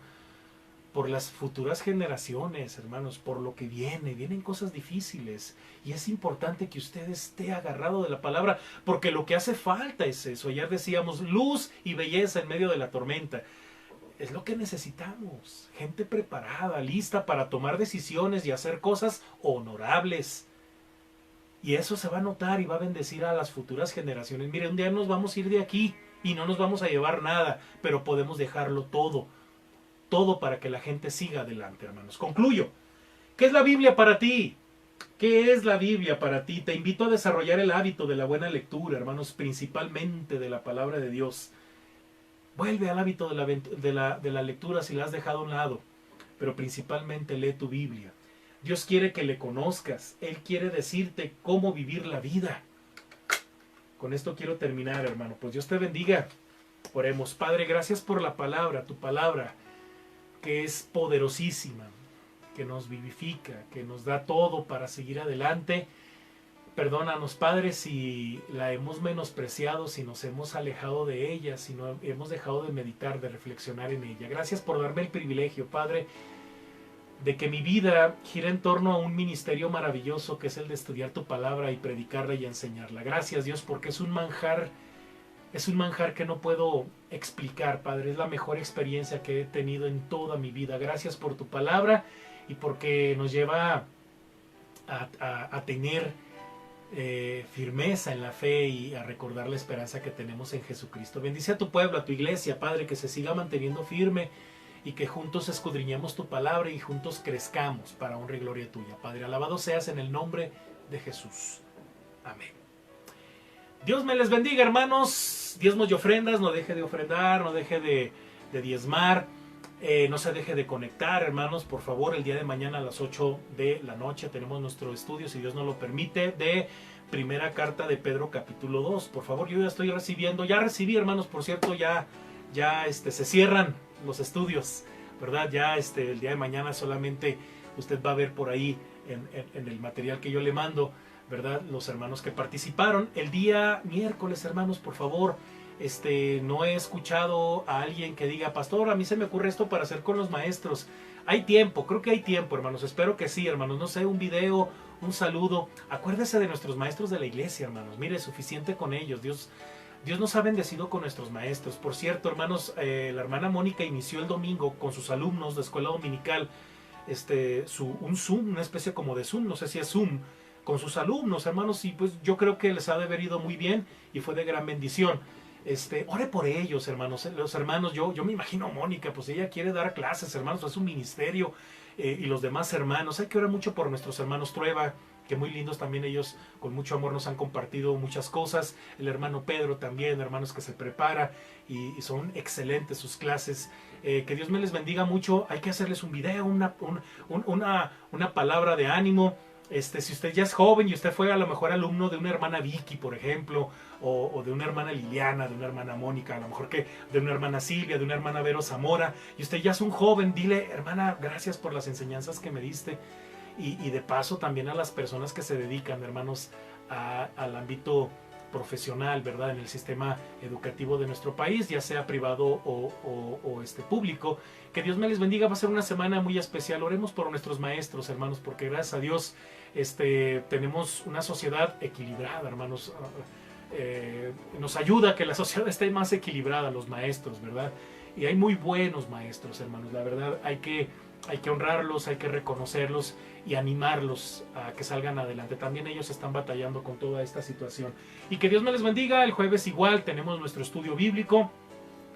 Por las futuras generaciones, hermanos, por lo que vienen cosas difíciles, y es importante que usted esté agarrado de la palabra, porque lo que hace falta es eso. Ayer decíamos luz y belleza en medio de la tormenta. Es lo que necesitamos, gente preparada, lista para tomar decisiones y hacer cosas honorables. Y eso se va a notar y va a bendecir a las futuras generaciones. Mire, un día nos vamos a ir de aquí y no nos vamos a llevar nada, pero podemos dejarlo todo para que la gente siga adelante, hermanos. Concluyo. ¿Qué es la Biblia para ti? ¿Qué es la Biblia para ti? Te invito a desarrollar el hábito de la buena lectura, hermanos, principalmente de la palabra de Dios. Vuelve al hábito de la lectura si la has dejado a un lado, pero principalmente lee tu Biblia. Dios quiere que le conozcas. Él quiere decirte cómo vivir la vida. Con esto quiero terminar, hermano. Pues Dios te bendiga. Oremos. Padre, gracias por la palabra, tu palabra, que es poderosísima, que nos vivifica, que nos da todo para seguir adelante. Perdónanos, Padre, si la hemos menospreciado, si nos hemos alejado de ella, si no hemos dejado de meditar, de reflexionar en ella. Gracias por darme el privilegio, Padre, de que mi vida gira en torno a un ministerio maravilloso que es el de estudiar tu palabra y predicarla y enseñarla. Gracias, Dios, porque es un manjar que no puedo explicar, Padre. Es la mejor experiencia que he tenido en toda mi vida. Gracias por tu palabra y porque nos lleva a tener firmeza en la fe y a recordar la esperanza que tenemos en Jesucristo. Bendice a tu pueblo, a tu iglesia, Padre, que se siga manteniendo firme y que juntos escudriñemos tu palabra y juntos crezcamos para honra y gloria tuya. Padre, alabado seas en el nombre de Jesús. Amén. Dios me les bendiga, hermanos. Diezmos y ofrendas, no deje de ofrendar, no deje de diezmar, no se deje de conectar, hermanos. Por favor, el día de mañana a las 8 de la noche tenemos nuestro estudio, si Dios nos lo permite, de primera carta de Pedro capítulo 2. Por favor, yo ya estoy recibiendo, ya recibí, hermanos, por cierto, ya se cierran los estudios ¿verdad? Ya el día de mañana solamente usted va a ver por ahí en el material que yo le mando, ¿verdad? Los hermanos que participaron. El día miércoles, hermanos, por favor, no he escuchado a alguien que diga, pastor, a mí se me ocurre esto para hacer con los maestros. Hay tiempo, creo que hay tiempo, hermanos. Espero que sí, hermanos. No sé, un video, un saludo. Acuérdese de nuestros maestros de la iglesia, hermanos. Mire, suficiente con ellos. Dios nos ha bendecido con nuestros maestros. Por cierto, hermanos, la hermana Mónica inició el domingo con sus alumnos de escuela dominical un Zoom, una especie como de Zoom, no sé si es Zoom, con sus alumnos, hermanos, y pues yo creo que les ha de haber ido muy bien y fue de gran bendición. Ore por ellos, hermanos. Los hermanos, yo me imagino a Mónica, pues ella quiere dar clases, hermanos, es un ministerio, y los demás hermanos. Hay que orar mucho por nuestros hermanos Trueba, que muy lindos también, ellos con mucho amor nos han compartido muchas cosas. El hermano Pedro también, hermanos, que se prepara y son excelentes sus clases. Que Dios me les bendiga mucho. Hay que hacerles un video, una palabra de ánimo. Si usted ya es joven y usted fue a lo mejor alumno de una hermana Vicky, por ejemplo, o de una hermana Liliana, de una hermana Mónica, a lo mejor que de una hermana Silvia, de una hermana Vero Zamora, y usted ya es un joven, dile, hermana, gracias por las enseñanzas que me diste. Y de paso también a las personas que se dedican, hermanos, al ámbito profesional, ¿verdad? En el sistema educativo de nuestro país, ya sea privado o público. Que Dios me les bendiga. Va a ser una semana muy especial. Oremos por nuestros maestros, hermanos, porque gracias a Dios tenemos una sociedad equilibrada, hermanos. Nos ayuda a que la sociedad esté más equilibrada, los maestros, ¿verdad? Y hay muy buenos maestros, hermanos. La verdad, hay que honrarlos, hay que reconocerlos y animarlos a que salgan adelante. También ellos están batallando con toda esta situación. Y que Dios me les bendiga. El jueves igual tenemos nuestro estudio bíblico.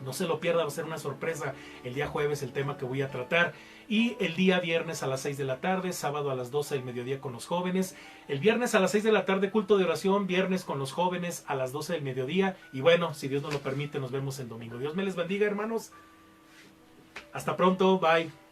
No se lo pierda, va a ser una sorpresa el día jueves el tema que voy a tratar. Y el día viernes a las 6 de la tarde, sábado a las 12 del mediodía con los jóvenes. El viernes a las 6 de la tarde culto de oración, viernes con los jóvenes a las 12 del mediodía. Y bueno, si Dios nos lo permite, nos vemos el domingo. Dios me les bendiga, hermanos. Hasta pronto, bye.